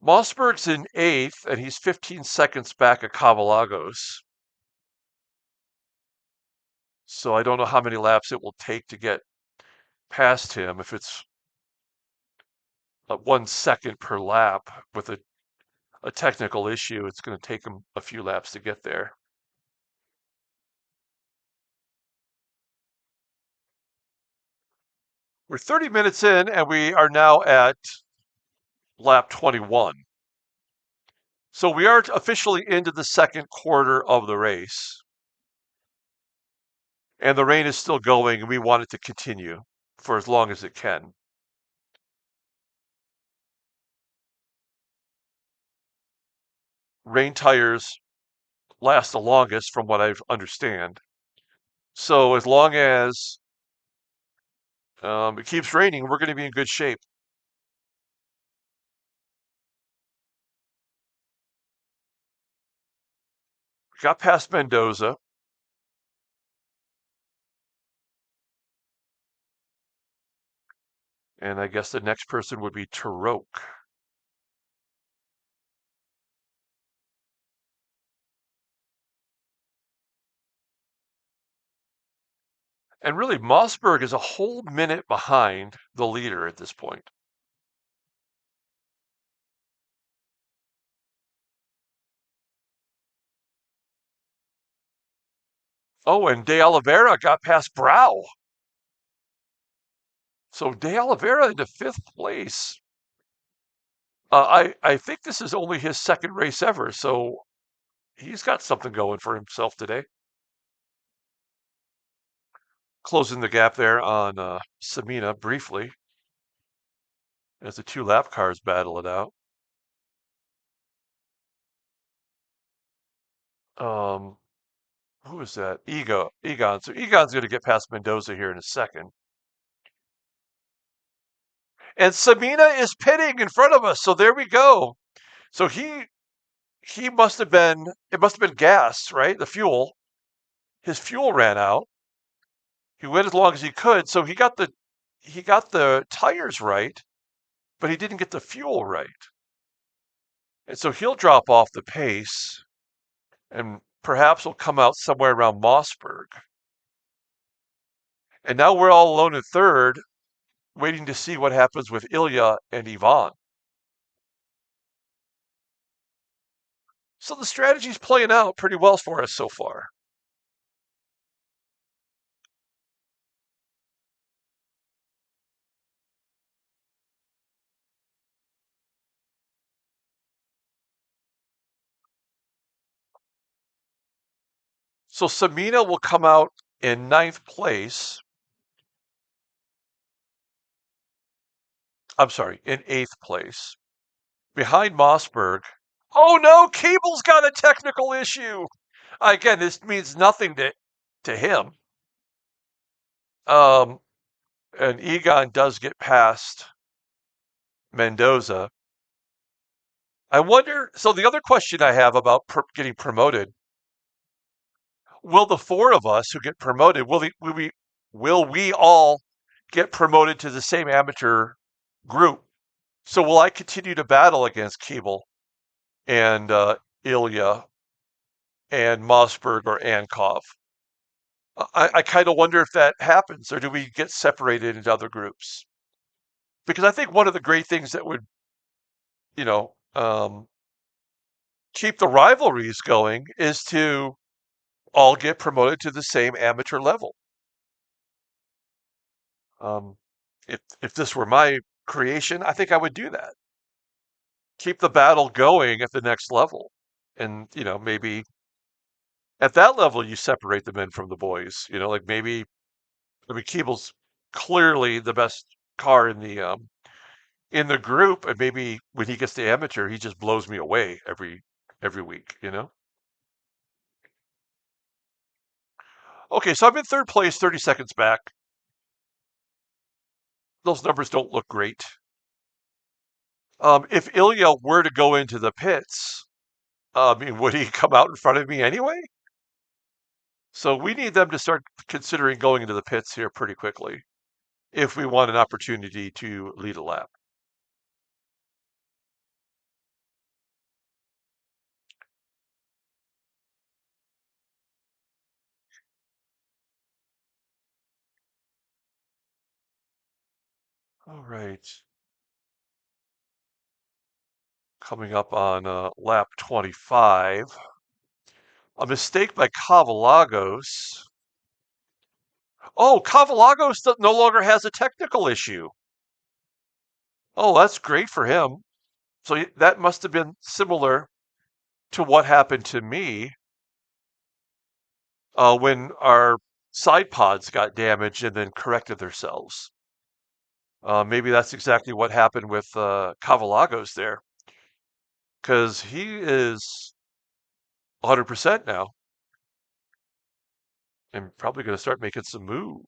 Mossberg's in eighth, and he's 15 seconds back at Cavalagos. So I don't know how many laps it will take to get past him. If it's 1 second per lap with a technical issue, it's going to take him a few laps to get there. We're 30 minutes in, and we are now at lap 21. So we are officially into the second quarter of the race. And the rain is still going, and we want it to continue for as long as it can. Rain tires last the longest, from what I understand. So as long as it keeps raining, we're going to be in good shape. Got past Mendoza. And I guess the next person would be Taroque. And really, Mossberg is a whole minute behind the leader at this point. Oh, and De Oliveira got past Brow. So De Oliveira into fifth place. I think this is only his second race ever, so he's got something going for himself today. Closing the gap there on Samina briefly as the two lap cars battle it out. Who is that? Egon. So Egon's going to get past Mendoza here in a second. And Samina is pitting in front of us. So there we go. So he must have been, it must have been gas, right? The fuel. His fuel ran out. He went as long as he could, so he got the tires right, but he didn't get the fuel right. And so he'll drop off the pace and perhaps will come out somewhere around Mossberg. And now we're all alone in third, waiting to see what happens with Ilya and Ivan. So the strategy's playing out pretty well for us so far. So Samina will come out in ninth place. I'm sorry, in eighth place. Behind Mossberg. Oh no, Cable's got a technical issue. Again, this means nothing to him. Um, and Egon does get past Mendoza. I wonder. So the other question I have about getting promoted: will the four of us who get promoted will we all get promoted to the same amateur group? So will I continue to battle against Cable and Ilya and Mossberg or Ankov? I kind of wonder if that happens, or do we get separated into other groups? Because I think one of the great things that would, you know, keep the rivalries going is to all get promoted to the same amateur level. Um, if this were my creation, I think I would do that. Keep the battle going at the next level, and maybe at that level you separate the men from the boys. Like maybe I mean Keeble's clearly the best car in the group, and maybe when he gets to amateur, he just blows me away every week. Okay, so I'm in third place, 30 seconds back. Those numbers don't look great. If Ilya were to go into the pits, would he come out in front of me anyway? So we need them to start considering going into the pits here pretty quickly if we want an opportunity to lead a lap. All right. Coming up on lap 25. A mistake by Cavalagos. Oh, Cavalagos no longer has a technical issue. Oh, that's great for him. So that must have been similar to what happened to me when our side pods got damaged and then corrected themselves. Maybe that's exactly what happened with Cavalagos there, because he is 100% now and probably going to start making some moves.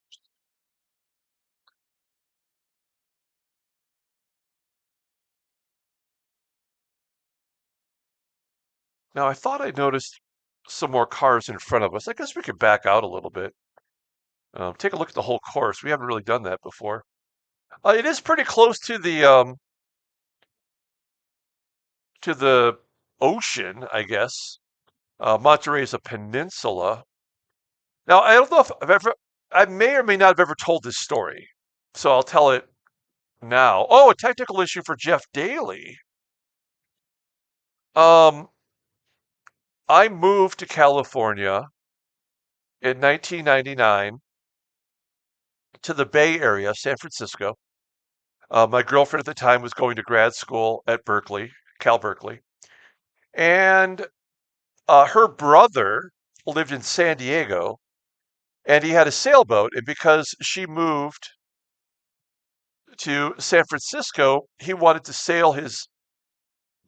Now, I thought I noticed some more cars in front of us. I guess we could back out a little bit. Take a look at the whole course. We haven't really done that before. It is pretty close to the ocean, I guess. Monterey is a peninsula. Now, I don't know if I may or may not have ever told this story, so I'll tell it now. Oh, a technical issue for Jeff Daly. Um, I moved to California in 1999 to the Bay Area, San Francisco. My girlfriend at the time was going to grad school at Berkeley, Cal Berkeley, and her brother lived in San Diego, and he had a sailboat. And because she moved to San Francisco, he wanted to sail his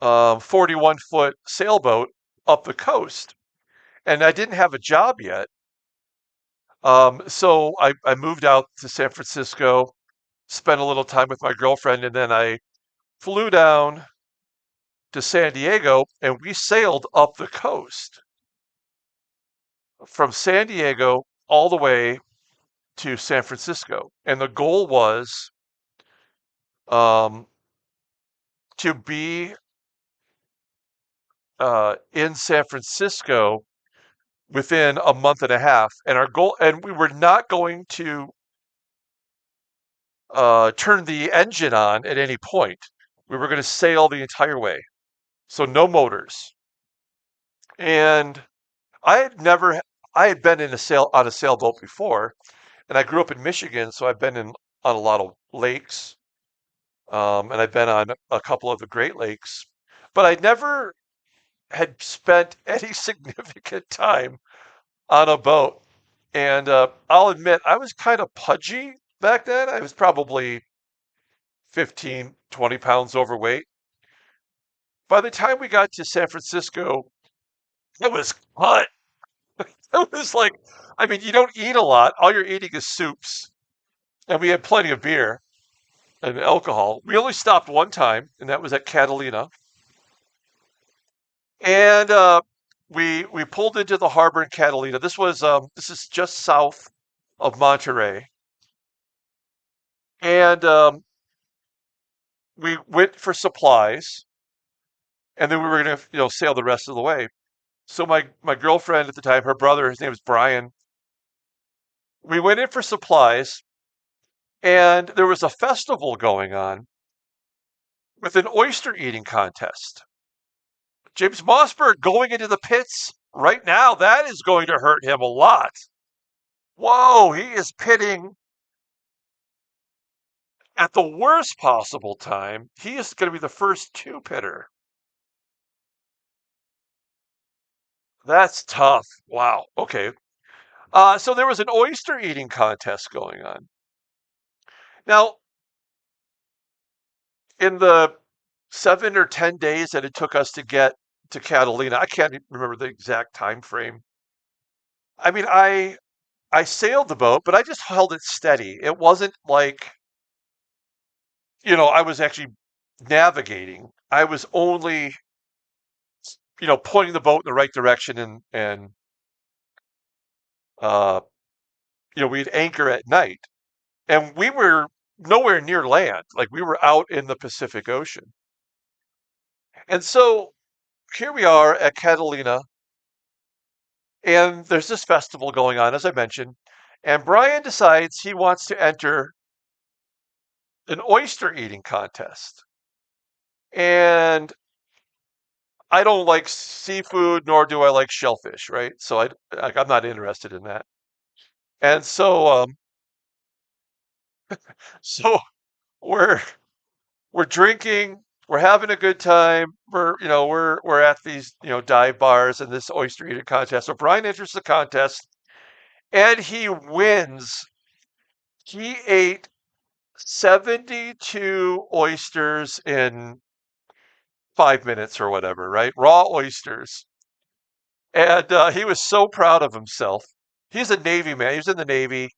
41-foot sailboat up the coast. And I didn't have a job yet. So I moved out to San Francisco, spent a little time with my girlfriend, and then I flew down to San Diego and we sailed up the coast from San Diego all the way to San Francisco. And the goal was um, to be in San Francisco within a month and a half. And our goal, and we were not going to turn the engine on at any point. We were going to sail the entire way. So no motors. And I had never, I had been in on a sailboat before, and I grew up in Michigan, so I've been on a lot of lakes, and I've been on a couple of the Great Lakes, but I never had spent any significant time on a boat. And I'll admit, I was kind of pudgy back then. I was probably 15, 20 pounds overweight. By the time we got to San Francisco, it was cut. It was like, I mean, you don't eat a lot. All you're eating is soups. And we had plenty of beer and alcohol. We only stopped one time, and that was at Catalina. And we pulled into the harbor in Catalina. This is just south of Monterey. And we went for supplies, and then we were gonna, sail the rest of the way. So my girlfriend at the time, her brother, his name was Brian. We went in for supplies, and there was a festival going on with an oyster eating contest. James Mossberg going into the pits right now, that is going to hurt him a lot. Whoa, he is pitting at the worst possible time. He is going to be the first two pitter. That's tough. Wow. Okay. So there was an oyster eating contest going on. Now, in the 7 or 10 days that it took us to get to Catalina, I can't remember the exact time frame. I mean, I sailed the boat, but I just held it steady. It wasn't like, I was actually navigating. I was only, pointing the boat in the right direction and uh, we'd anchor at night. And we were nowhere near land. Like we were out in the Pacific Ocean. And so here we are at Catalina, and there's this festival going on, as I mentioned. And Brian decides he wants to enter an oyster eating contest. And I don't like seafood, nor do I like shellfish, right? So I'm not interested in that. And so So we're we're drinking, we're having a good time. We're at these dive bars and this oyster eating contest. So Brian enters the contest and he wins. He ate 72 oysters in 5 minutes or whatever, right? Raw oysters. And he was so proud of himself. He's a Navy man. He was in the Navy.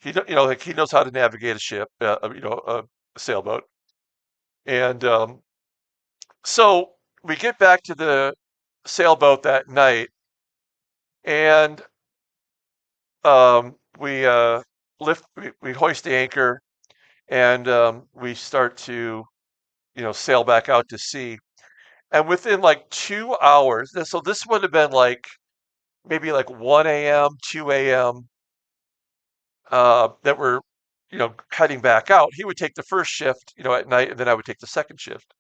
Like he knows how to navigate a ship, a sailboat. And so we get back to the sailboat that night, and we hoist the anchor, and we start to sail back out to sea. And within like 2 hours, so this would have been like maybe like 1 a.m., 2 a.m. That we're heading back out. He would take the first shift at night, and then I would take the second shift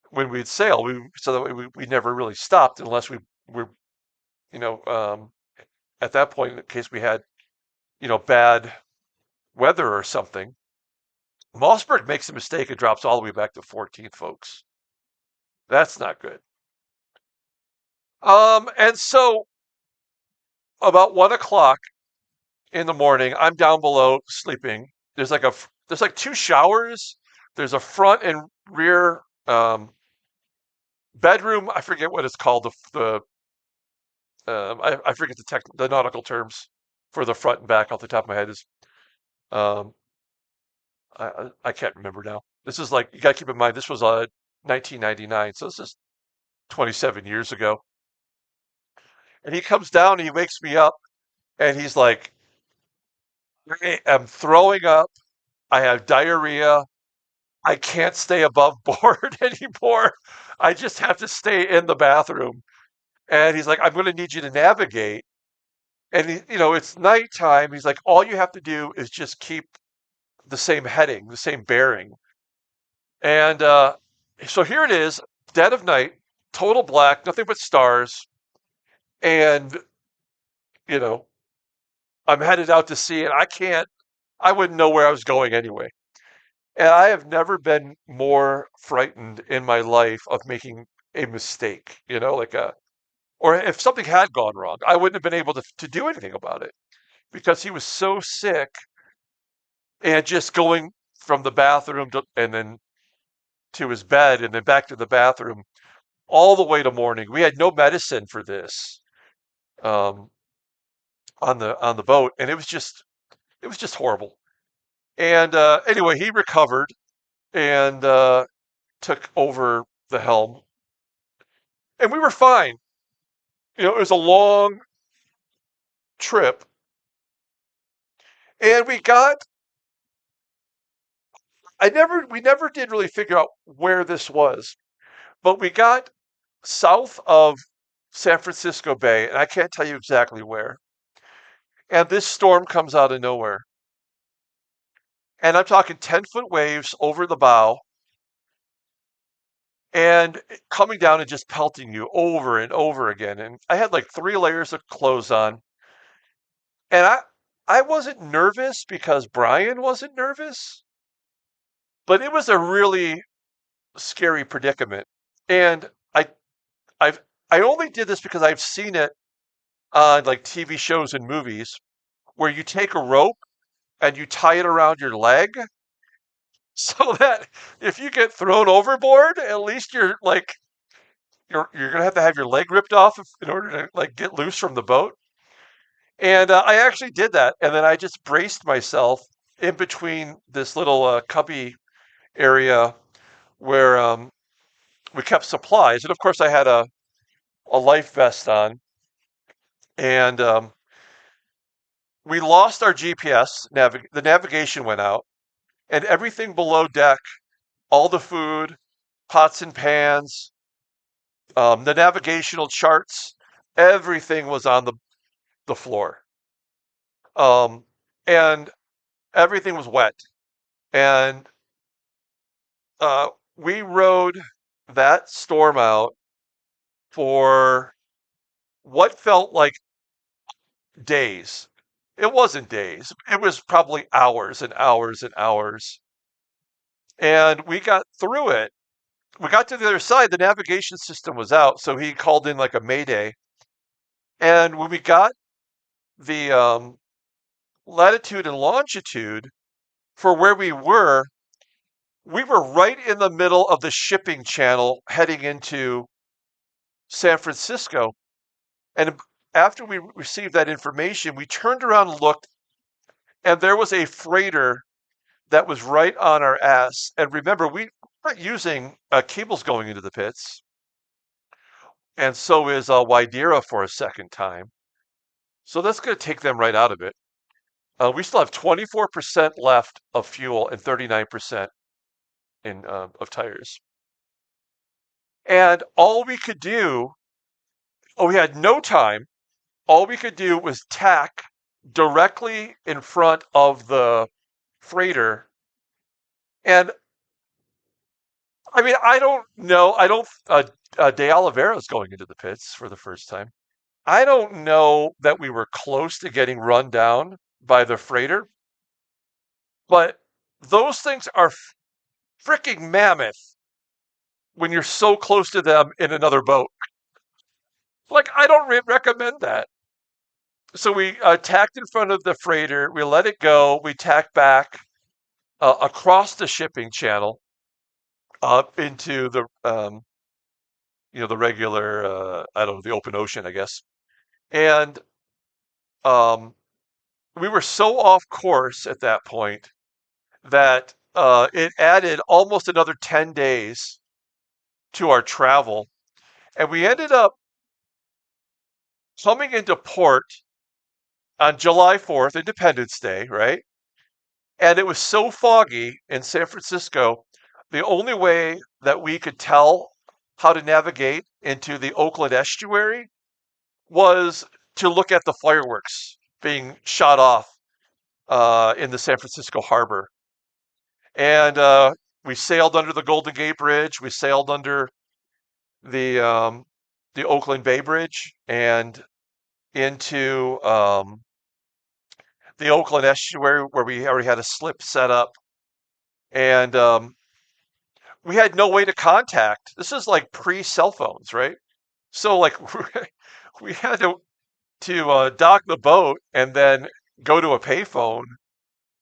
when we'd sail. So that way we never really stopped unless we were you know um, at that point in case we had bad weather or something. Mossberg makes a mistake and drops all the way back to 14th, folks. That's not good. And so about 1 o'clock in the morning, I'm down below sleeping. There's like two showers. There's a front and rear bedroom. I forget what it's called. I forget the nautical terms for the front and back off the top of my head. Is um, I can't remember now. This is like, you got to keep in mind this was 1999, so this is 27 years ago. And he comes down and he wakes me up and he's like, I'm throwing up. I have diarrhea. I can't stay above board anymore. I just have to stay in the bathroom. And he's like, I'm going to need you to navigate. And it's nighttime. He's like, all you have to do is just keep the same heading, the same bearing. And so here it is, dead of night, total black, nothing but stars. And, you know, I'm headed out to sea and I wouldn't know where I was going anyway. And I have never been more frightened in my life of making a mistake, or if something had gone wrong, I wouldn't have been able to do anything about it because he was so sick and just going from the bathroom and then to his bed and then back to the bathroom all the way to morning. We had no medicine for this um, on the boat, and it was just horrible. And anyway, he recovered and took over the helm, and we were fine. It was a long trip, and we never did really figure out where this was, but we got south of San Francisco Bay, and I can't tell you exactly where. And this storm comes out of nowhere. And I'm talking 10-foot waves over the bow and coming down and just pelting you over and over again. And I had like 3 layers of clothes on. And I wasn't nervous because Brian wasn't nervous, but it was a really scary predicament. And I've I only did this because I've seen it on like TV shows and movies where you take a rope and you tie it around your leg so that if you get thrown overboard, at least you're gonna have to have your leg ripped off in order to like get loose from the boat. And I actually did that, and then I just braced myself in between this little cubby area where we kept supplies, and of course I had a life vest on, and we lost our GPS. The navigation went out, and everything below deck, all the food, pots and pans, the navigational charts, everything was on the floor. Um, and everything was wet. And we rode that storm out for what felt like days. It wasn't days. It was probably hours and hours and hours. And we got through it. We got to the other side. The navigation system was out, so he called in like a mayday. And when we got the latitude and longitude for where we were right in the middle of the shipping channel heading into San Francisco. And after we received that information, we turned around and looked, and there was a freighter that was right on our ass. And remember, we weren't using cables going into the pits, and so is Widera for a second time. So that's going to take them right out of it. We still have 24% left of fuel and 39% in of tires. And all we could do, oh, we had no time. All we could do was tack directly in front of the freighter. And I mean, I don't know. I don't. De Oliveira is going into the pits for the first time. I don't know that we were close to getting run down by the freighter, but those things are freaking mammoth when you're so close to them in another boat. Like, I don't recommend that. So we tacked in front of the freighter. We let it go. We tacked back across the shipping channel up into the the regular I don't know, the open ocean, I guess. And um, we were so off course at that point that it added almost another 10 days to our travel. And we ended up coming into port on July 4th, Independence Day, right? And it was so foggy in San Francisco, the only way that we could tell how to navigate into the Oakland estuary was to look at the fireworks being shot off in the San Francisco harbor. And we sailed under the Golden Gate Bridge. We sailed under the um, the Oakland Bay Bridge and into the Oakland estuary where we already had a slip set up. And we had no way to contact. This is like pre-cell phones, right? So like we had to dock the boat and then go to a payphone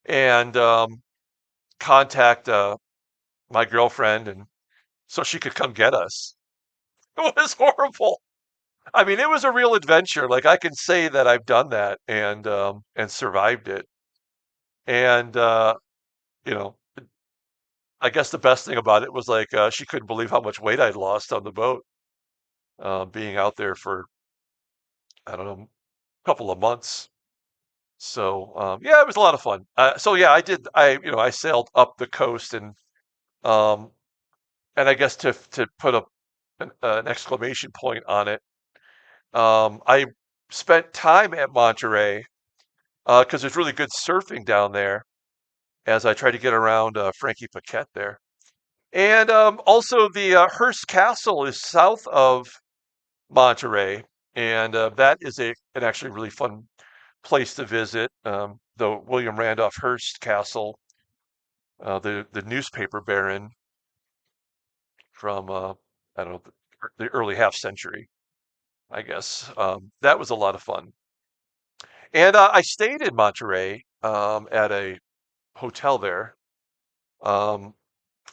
and contact my girlfriend, and so she could come get us. It was horrible. I mean, it was a real adventure. Like, I can say that I've done that and survived it. And you know, I guess the best thing about it was like she couldn't believe how much weight I'd lost on the boat, being out there for I don't know, a couple of months. So yeah, it was a lot of fun. So yeah, I did. I sailed up the coast um, and I guess to put an exclamation point on it, I spent time at Monterey because there's really good surfing down there. As I tried to get around Frankie Paquette there, and also the Hearst Castle is south of Monterey, and that is an actually really fun place to visit. The William Randolph Hearst Castle, the newspaper baron from I don't know the early half century, I guess. That was a lot of fun, and I stayed in Monterey at a hotel there um,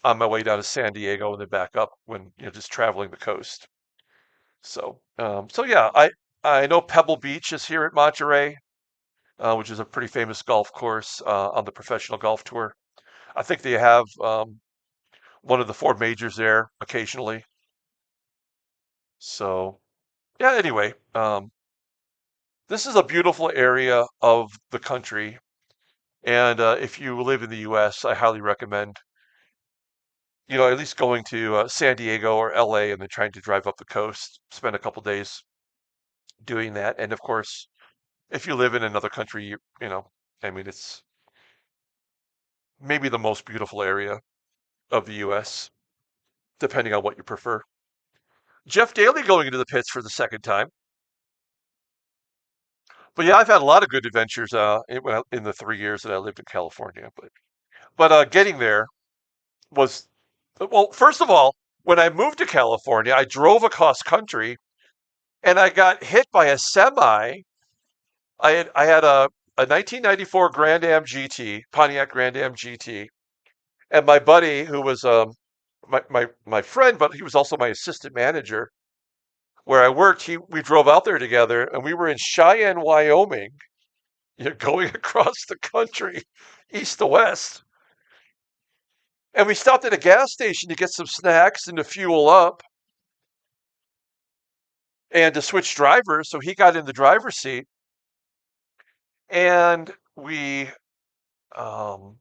on my way down to San Diego and then back up when just traveling the coast. So yeah, I know Pebble Beach is here at Monterey, which is a pretty famous golf course on the professional golf tour. I think they have one of the four majors there occasionally. So yeah, anyway, this is a beautiful area of the country, and if you live in the U.S., I highly recommend at least going to San Diego or LA and then trying to drive up the coast, spend a couple days doing that. And of course, if you live in another country, I mean, it's maybe the most beautiful area of the US, depending on what you prefer. Jeff Daly going into the pits for the second time. But yeah, I've had a lot of good adventures in the 3 years that I lived in California. But getting there was, well, first of all, when I moved to California, I drove across country and I got hit by a semi. I had a 1994 Grand Am GT, Pontiac Grand Am GT, and my buddy, who was my friend, but he was also my assistant manager where I worked. We drove out there together, and we were in Cheyenne, Wyoming, going across the country, east to west. And we stopped at a gas station to get some snacks and to fuel up and to switch drivers. So he got in the driver's seat, and we um,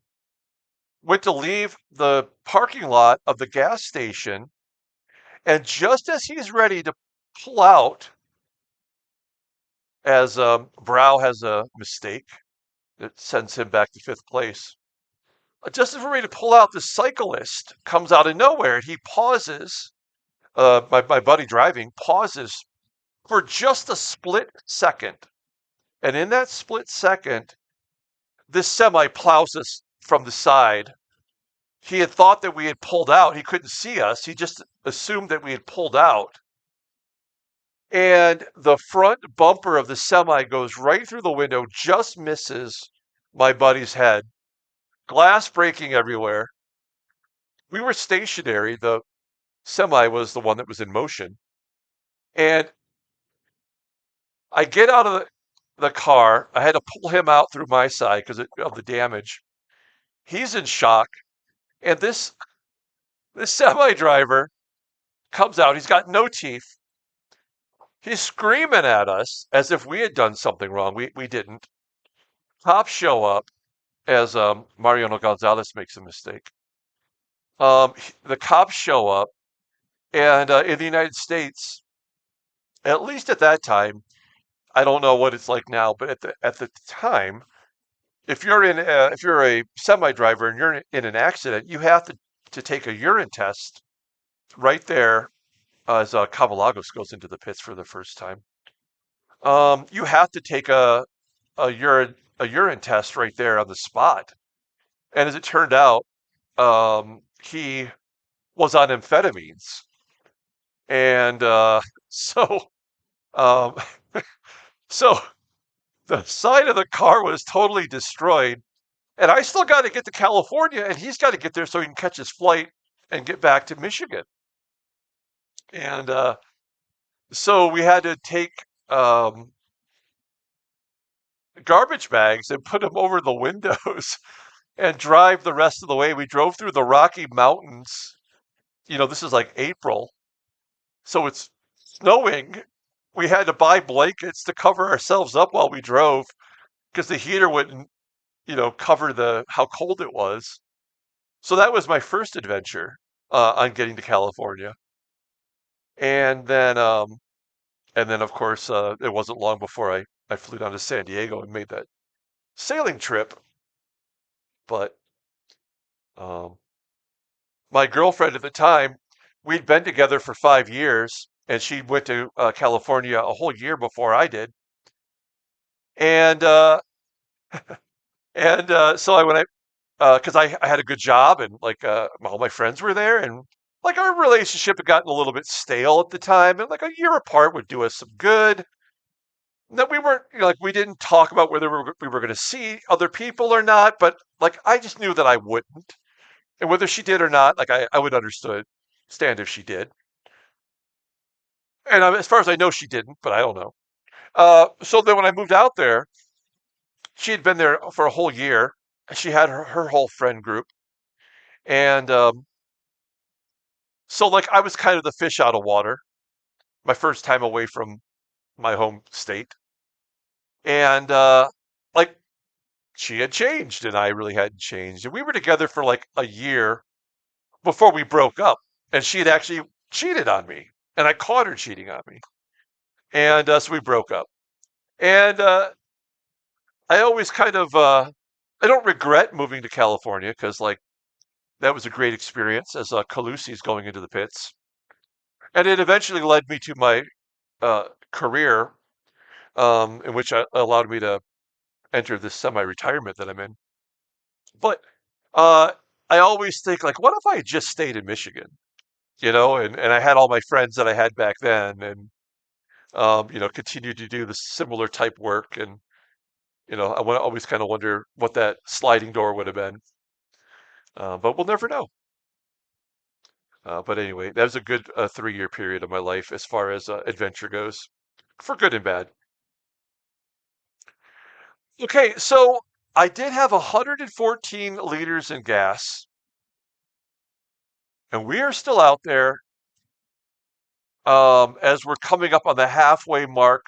went to leave the parking lot of the gas station. And just as he's ready to pull out, as Brow has a mistake that sends him back to fifth place, just as we're ready to pull out, the cyclist comes out of nowhere and he pauses. My buddy driving pauses for just a split second. And in that split second, this semi plows us from the side. He had thought that we had pulled out. He couldn't see us. He just assumed that we had pulled out. And the front bumper of the semi goes right through the window, just misses my buddy's head. Glass breaking everywhere. We were stationary. The semi was the one that was in motion. And I get out of the car. I had to pull him out through my side because of the damage. He's in shock. And this semi driver comes out. He's got no teeth. He's screaming at us as if we had done something wrong. We didn't. Cops show up as Mariano Gonzalez makes a mistake. The cops show up, and in the United States, at least at that time, I don't know what it's like now, but at the time, if you're a semi driver and you're in an accident, you have to take a urine test right there as Cavalagos goes into the pits for the first time. You have to take a urine test right there on the spot. And as it turned out, he was on amphetamines, and so um, so the side of the car was totally destroyed. And I still got to get to California, and he's got to get there so he can catch his flight and get back to Michigan. And so we had to take um, garbage bags and put them over the windows and drive the rest of the way. We drove through the Rocky Mountains. This is like April, so it's snowing. We had to buy blankets to cover ourselves up while we drove because the heater wouldn't, cover the how cold it was. So that was my first adventure on getting to California. And then of course it wasn't long before I flew down to San Diego and made that sailing trip. But um, my girlfriend at the time, we'd been together for 5 years, and she went to California a whole year before I did. And so I went, because I had a good job, and like all my friends were there, and like our relationship had gotten a little bit stale at the time, and like a year apart would do us some good. That we weren't, like, we didn't talk about whether we were going to see other people or not, but like I just knew that I wouldn't. And whether she did or not, like I would understand if she did. And as far as I know, she didn't, but I don't know. So then when I moved out there, she had been there for a whole year. And she had her whole friend group. And so, like, I was kind of the fish out of water, my first time away from my home state. And like, she had changed, and I really hadn't changed. And we were together for like a year before we broke up. And she had actually cheated on me. And I caught her cheating on me. And so we broke up. And I always kind of I don't regret moving to California because like that was a great experience as Calusi's going into the pits, and it eventually led me to my career in which allowed me to enter this semi-retirement that I'm in. But uh, I always think like, what if I had just stayed in Michigan? And I had all my friends that I had back then, and continued to do the similar type work, and always kind of wonder what that sliding door would have been. But we'll never know. But anyway, that was a good 3-year period of my life as far as adventure goes, for good and bad. Okay, so I did have 114 liters in gas, and we are still out there as we're coming up on the halfway mark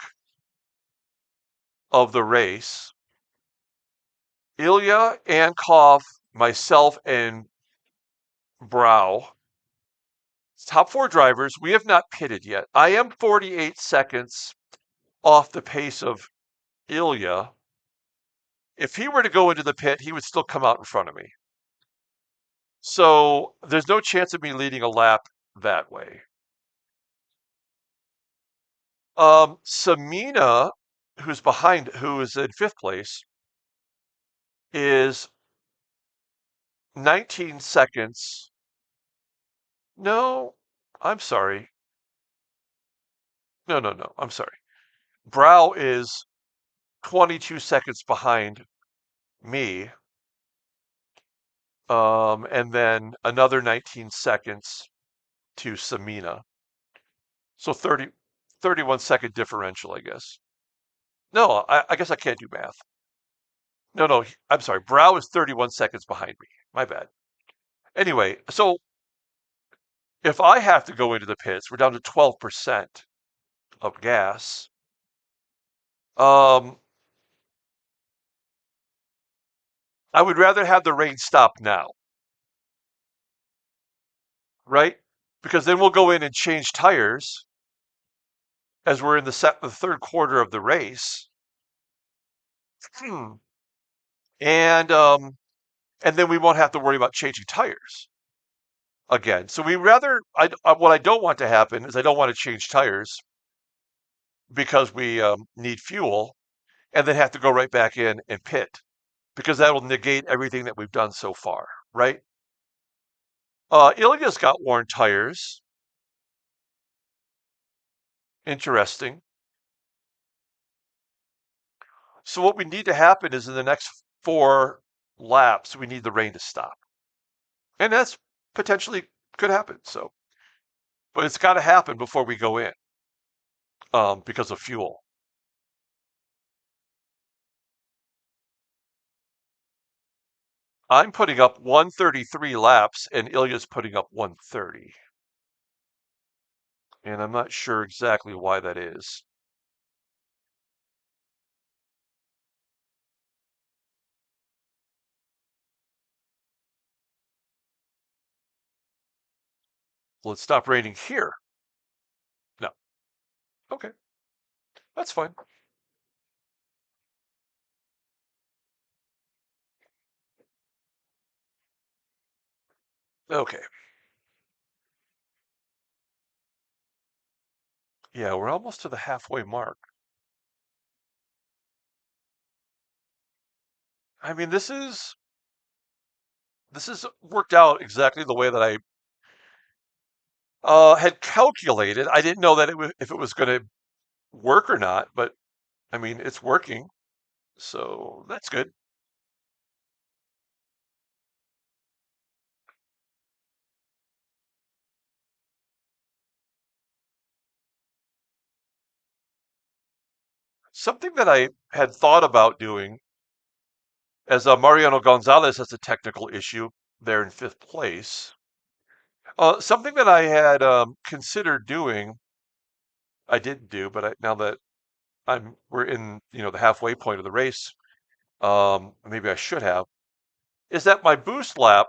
of the race. Ilya, Ankov, myself, and Brow, top 4 drivers. We have not pitted yet. I am 48 seconds off the pace of Ilya. If he were to go into the pit, he would still come out in front of me. So there's no chance of me leading a lap that way. Samina, who is in 5th place, is 19 seconds. No, I'm sorry. No, no, no. I'm sorry. Brow is 22 seconds behind me. And then another 19 seconds to Samina. So 31-second differential, I guess. No, I guess I can't do math. No, no, I'm sorry. Brow is 31 seconds behind me. My bad. Anyway, so if I have to go into the pits, we're down to 12% of gas. Um, I would rather have the rain stop now, right? Because then we'll go in and change tires as we're in the 3rd quarter of the race. And and then we won't have to worry about changing tires again. So what I don't want to happen is I don't want to change tires because we need fuel and then have to go right back in and pit because that will negate everything that we've done so far, right? Ilya's got worn tires. Interesting. So what we need to happen is in the next 4 laps, we need the rain to stop. And that's potentially could happen. So, but it's got to happen before we go in because of fuel. I'm putting up 133 laps and Ilya's putting up 130. And I'm not sure exactly why that is. Well, it stopped raining here. No. Okay. That's fine. Okay. Yeah, we're almost to the halfway mark. I mean, this is worked out exactly the way that I had calculated. I didn't know that if it was going to work or not, but I mean, it's working, so that's good. Something that I had thought about doing, as Mariano Gonzalez has a technical issue there in 5th place. Something that I had considered doing, I didn't do, but now that we're in the halfway point of the race, maybe I should have, is that my boost lap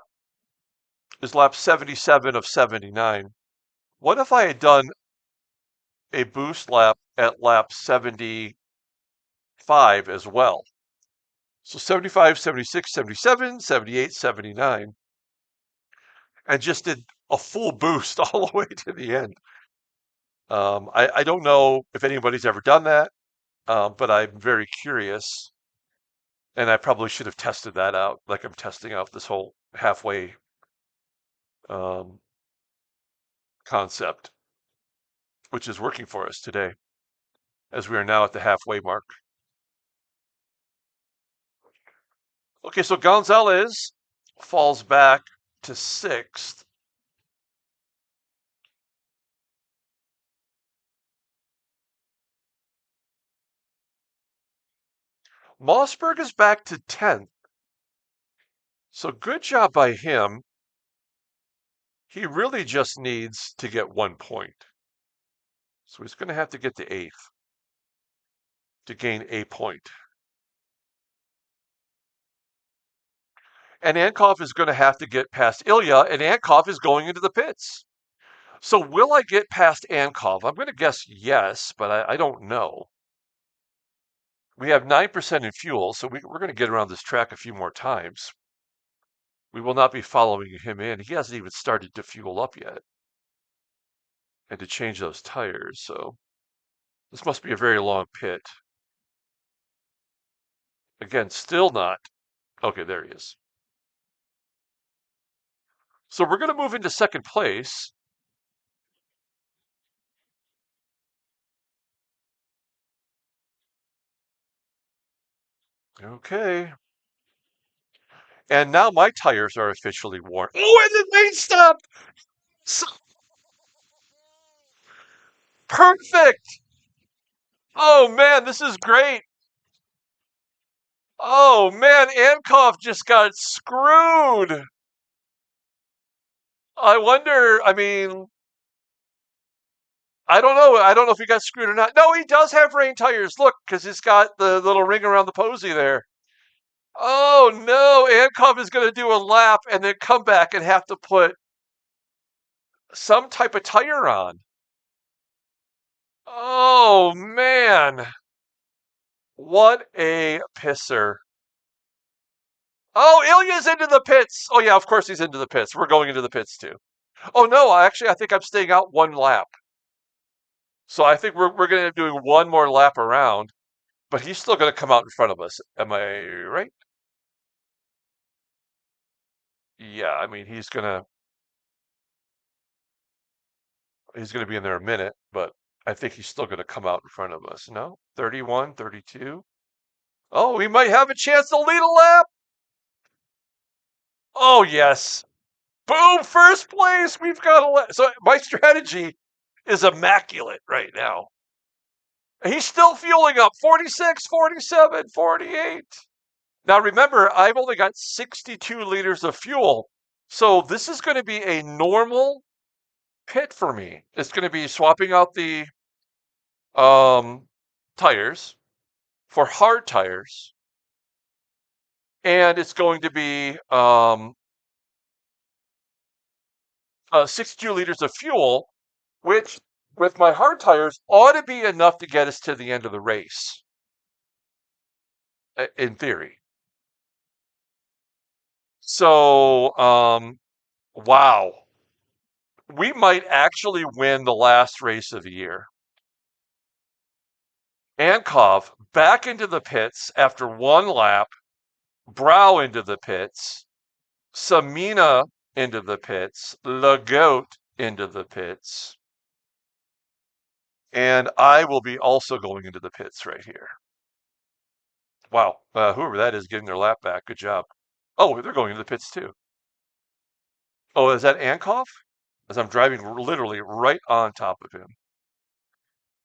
is lap 77 of 79. What if I had done a boost lap at lap 75 as well? So 75, 76, 77, 78, 79, and just did a full boost all the way to the end. I don't know if anybody's ever done that. but I'm very curious, and I probably should have tested that out, like I'm testing out this whole halfway um, concept, which is working for us today, as we are now at the halfway mark. Okay, so Gonzalez falls back to sixth. Mossberg is back to 10th. So good job by him. He really just needs to get 1 point. So he's going to have to get to 8th to gain a point. And Ankov is going to have to get past Ilya, and Ankov is going into the pits. So will I get past Ankov? I'm going to guess yes, but I don't know. We have 9% in fuel, so we're going to get around this track a few more times. We will not be following him in. He hasn't even started to fuel up yet and to change those tires, so this must be a very long pit. Again, still not. Okay, there he is. So we're going to move into second place. Okay. And now my tires are officially worn. Oh, and the main stop! So perfect! Oh man, this is great. Oh man, Ankov just got screwed. I wonder, I mean, I don't know. I don't know if he got screwed or not. No, he does have rain tires. Look, because he's got the little ring around the posy there. Oh no, Ankov is going to do a lap and then come back and have to put some type of tire on. Oh man, what a pisser. Oh, Ilya's into the pits. Oh yeah, of course he's into the pits. We're going into the pits too. Oh no, actually I think I'm staying out one lap. So I think we're going to be doing one more lap around, but he's still going to come out in front of us. Am I right? Yeah, I mean he's gonna be in there a minute, but I think he's still gonna come out in front of us. No? 31, 32. Oh, we might have a chance to lead a lap. Oh yes. Boom, first place. We've got a lap. So my strategy is immaculate right now. He's still fueling up 46, 47, 48. Now remember, I've only got 62 liters of fuel. So this is going to be a normal pit for me. It's going to be swapping out the um, tires for hard tires, and it's going to be 62 liters of fuel, which with my hard tires ought to be enough to get us to the end of the race, in theory. So, wow, we might actually win the last race of the year. Ankov back into the pits after one lap, Brow into the pits, Samina into the pits, Legoat into the pits, and I will be also going into the pits right here. Wow, whoever that is getting their lap back, good job. Oh, they're going into the pits too. Oh, is that Ankov? As I'm driving literally right on top of him.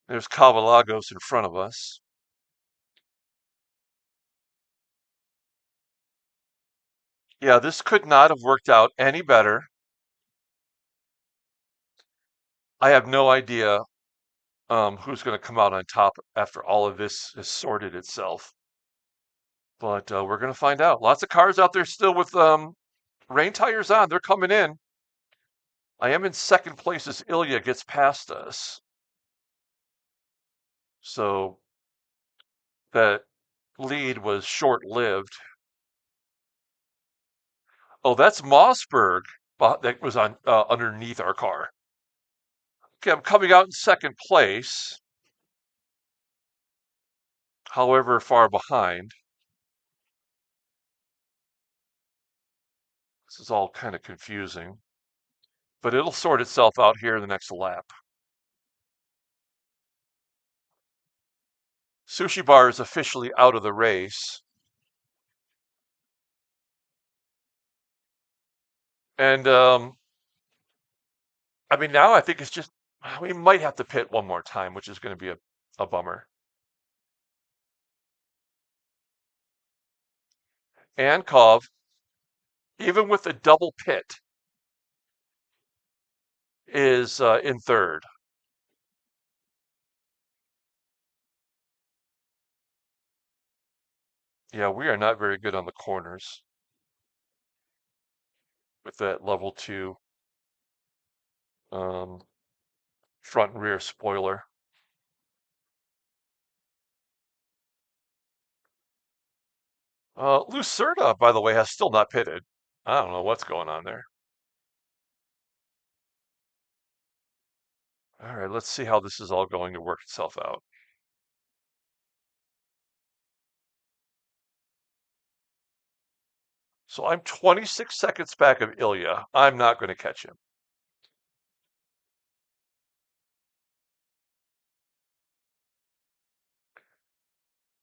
There's Cavalagos in front of us. Yeah, this could not have worked out any better. I have no idea who's going to come out on top after all of this has sorted itself. But we're going to find out. Lots of cars out there still with rain tires on. They're coming in. I am in second place as Ilya gets past us. So that lead was short-lived. Oh, that's Mossberg that was on underneath our car. Okay, I'm coming out in second place. however far behind. This is all kind of confusing, but it'll sort itself out here in the next lap. Sushi Bar is officially out of the race. And I mean, now I think it's just, we might have to pit one more time, which is going to be a bummer. Ankov, even with the double pit, is in third. Yeah, we are not very good on the corners with that level 2 um, front and rear spoiler. Lucerna, by the way, has still not pitted. I don't know what's going on there. All right, let's see how this is all going to work itself out. So I'm 26 seconds back of Ilya. I'm not going to catch him.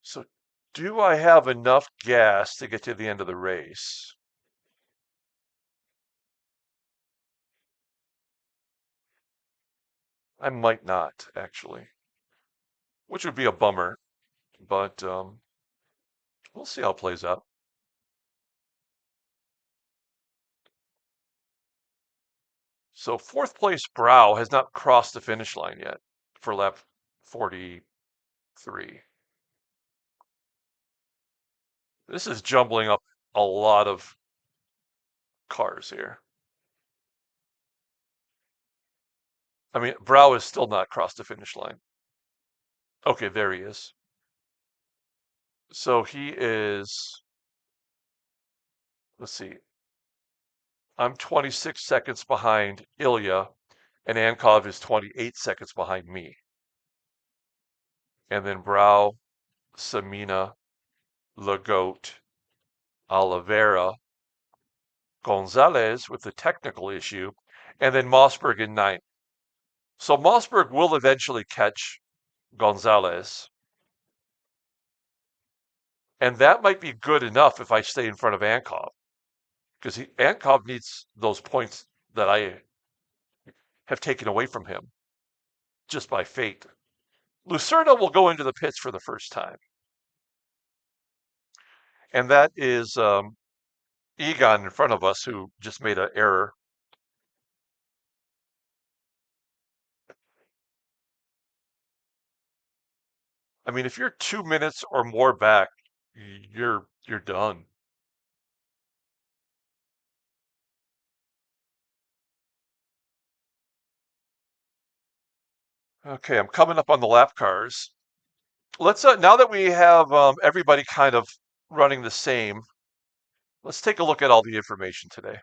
So do I have enough gas to get to the end of the race? I might not, actually, which would be a bummer, but we'll see how it plays out. So fourth place Brow has not crossed the finish line yet for lap 43. This is jumbling up a lot of cars here. I mean, Brow is still not crossed the finish line. Okay, there he is. So he is, let's see, I'm 26 seconds behind Ilya, and Ankov is 28 seconds behind me. And then Brow, Samina, Legoat, Oliveira, Gonzalez with the technical issue, and then Mossberg in ninth. So Mossberg will eventually catch Gonzalez. And that might be good enough if I stay in front of Ankov, because Ankov needs those points that I have taken away from him just by fate. Lucerna will go into the pits for the first time. And that is Egon in front of us who just made an error. I mean, if you're 2 minutes or more back, you're done. Okay, I'm coming up on the lap cars. Let's now that we have everybody kind of running the same, let's take a look at all the information today.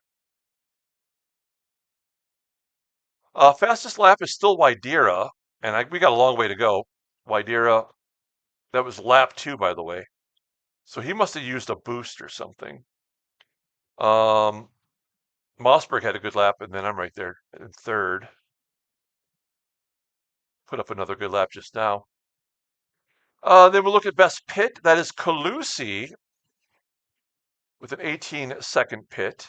Fastest lap is still Widera, and we got a long way to go. Widera, that was lap 2, by the way. So he must have used a boost or something. Mossberg had a good lap, and then I'm right there in third. Put up another good lap just now. Then we'll look at best pit. That is Calusi with an 18-second pit.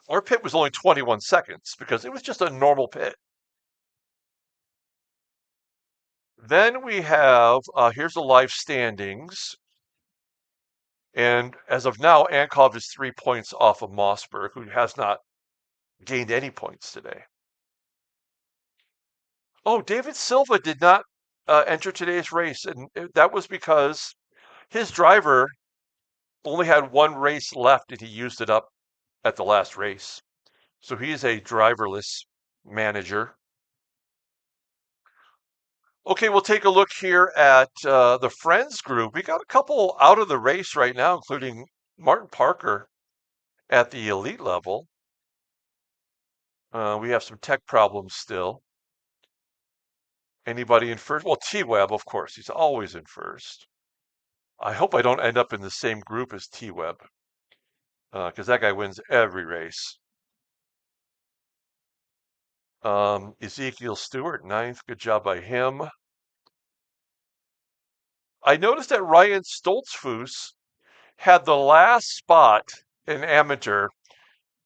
Our pit was only 21 seconds because it was just a normal pit. Then we have, here's the live standings. And as of now, Ankov is 3 points off of Mossberg, who has not gained any points today. Oh, David Silva did not enter today's race, and that was because his driver only had one race left and he used it up at the last race. So he's a driverless manager. Okay, we'll take a look here at the Friends group. We got a couple out of the race right now, including Martin Parker at the elite level. We have some tech problems still. Anybody in first? Well, T-Web, of course. He's always in first. I hope I don't end up in the same group as T-Web, because that guy wins every race. Ezekiel Stewart, ninth. Good job by him. I noticed that Ryan Stoltzfus had the last spot in amateur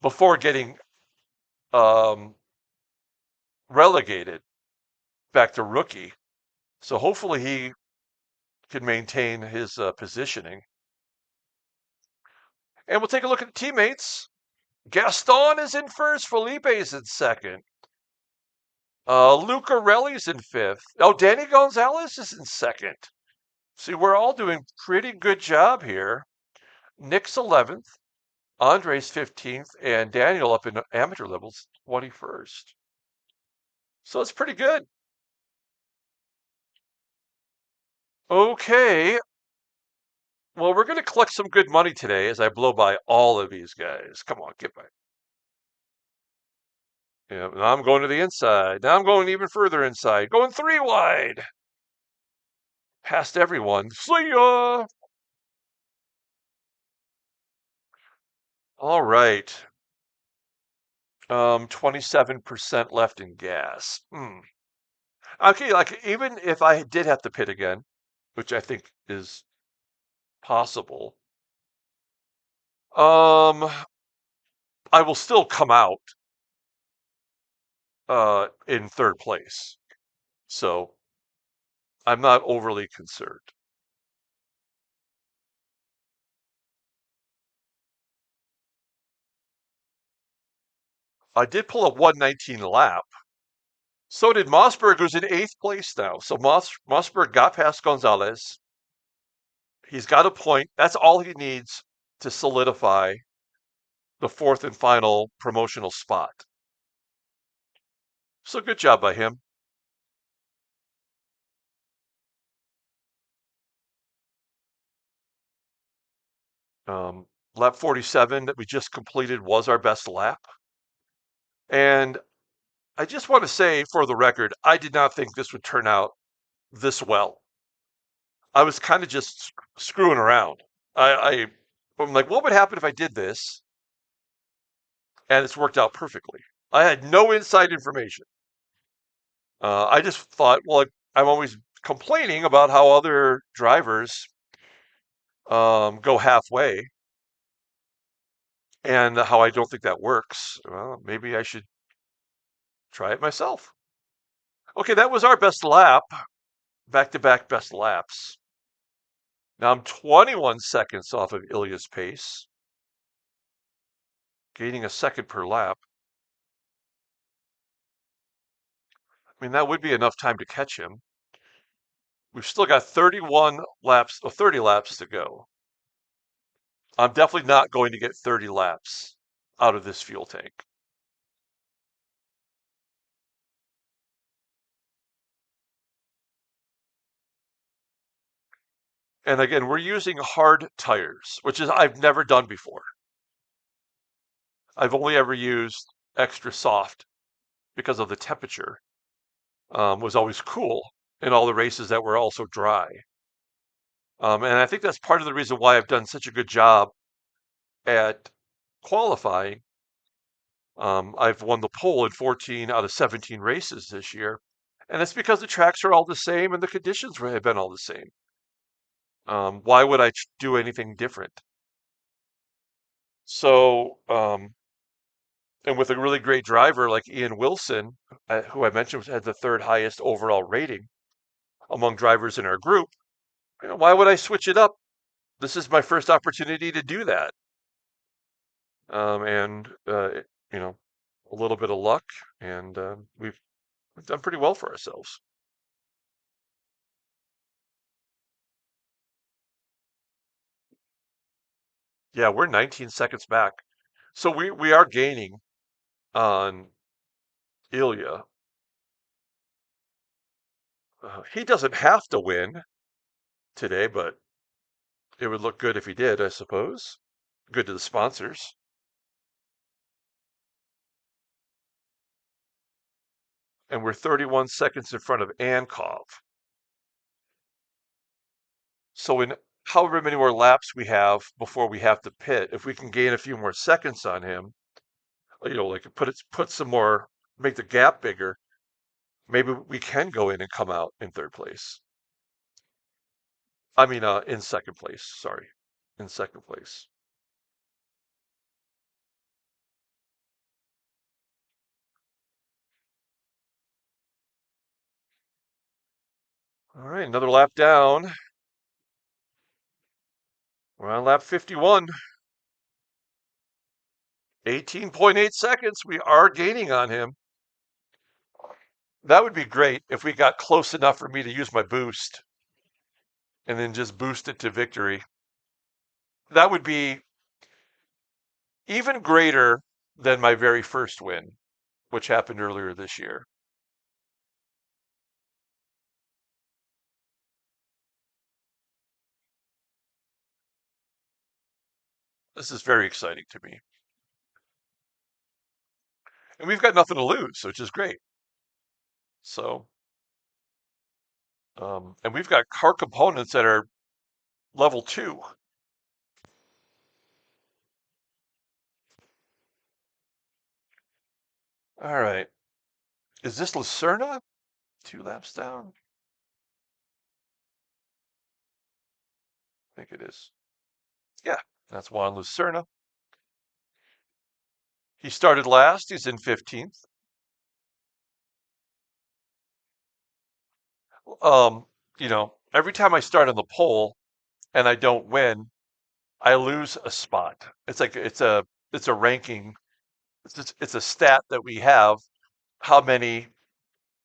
before getting um, relegated back to rookie. So hopefully he can maintain his positioning. And we'll take a look at the teammates. Gaston is in first. Felipe is in second. Luca Relli's in fifth. Oh, Danny Gonzalez is in second. See, we're all doing pretty good job here. Nick's 11th. Andre's 15th. And Daniel up in amateur levels 21st. So it's pretty good. Okay. Well, we're going to collect some good money today as I blow by all of these guys. Come on, get by. Yeah, now I'm going to the inside. Now I'm going even further inside. Going 3 wide. Past everyone. See ya! All right. 27% left in gas. Okay, like even if I did have to pit again, which I think is possible, um, I will still come out in third place. So I'm not overly concerned. I did pull a 119 lap. So did Mossberg, who's in 8th place now. So Mossberg got past Gonzalez. He's got a point. That's all he needs to solidify the 4th and final promotional spot. So good job by him. Lap 47 that we just completed was our best lap. And I just want to say for the record, I did not think this would turn out this well. I was kind of just screwing around. I'm like, what would happen if I did this? And it's worked out perfectly. I had no inside information. I just thought, well, I'm always complaining about how other drivers go halfway and how I don't think that works. Well, maybe I should try it myself. Okay, that was our best lap, back-to-back best laps. Now I'm 21 seconds off of Ilya's pace, gaining a second per lap. I mean, that would be enough time to catch him. We've still got 31 laps, or 30 laps to go. I'm definitely not going to get 30 laps out of this fuel tank. And again, we're using hard tires, which is I've never done before. I've only ever used extra soft because of the temperature. Was always cool in all the races that were also dry. And I think that's part of the reason why I've done such a good job at qualifying. I've won the pole in 14 out of 17 races this year. And it's because the tracks are all the same and the conditions have been all the same. Why would I do anything different? So, and with a really great driver like Ian Wilson, who I mentioned had the 3rd highest overall rating among drivers in our group, why would I switch it up? This is my first opportunity to do that. And, a little bit of luck, and we've done pretty well for ourselves. Yeah, we're 19 seconds back. So we are gaining on Ilya. He doesn't have to win today, but it would look good if he did, I suppose. Good to the sponsors. and we're 31 seconds in front of Ankov. So in however many more laps we have before we have to pit, if we can gain a few more seconds on him, like put some more, make the gap bigger, maybe we can go in and come out in third place. I mean, in second place. Sorry, in second place. All right, another lap down. We're on lap 51. 18.8 seconds. We are gaining on him. That would be great if we got close enough for me to use my boost and then just boost it to victory. That would be even greater than my very first win, which happened earlier this year. This is very exciting to me. And we've got nothing to lose, which is great. So, and we've got car components that are level 2. All right. Is this Lucerna? 2 laps down? I think it is. Yeah, that's Juan Lucerna. He started last. He's in 15th. Um, every time I start on the pole and I don't win, I lose a spot. It's a ranking. It's a stat that we have. How many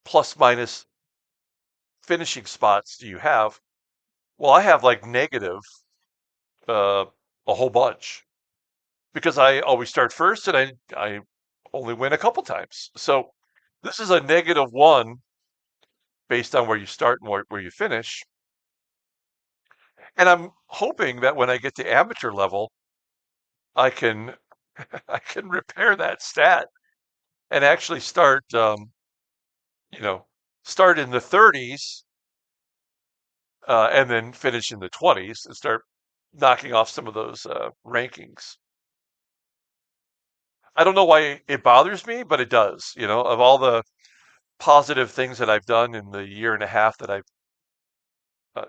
plus minus finishing spots do you have? Well, I have like negative uh, a whole bunch because I always start first and I only win a couple times. So this is a -1 based on where you start and where you finish. And I'm hoping that when I get to amateur level, I can I can repair that stat and actually you know, start in the 30s and then finish in the 20s and start knocking off some of those rankings. I don't know why it bothers me, but it does. Of all the positive things that I've done in the year and a half that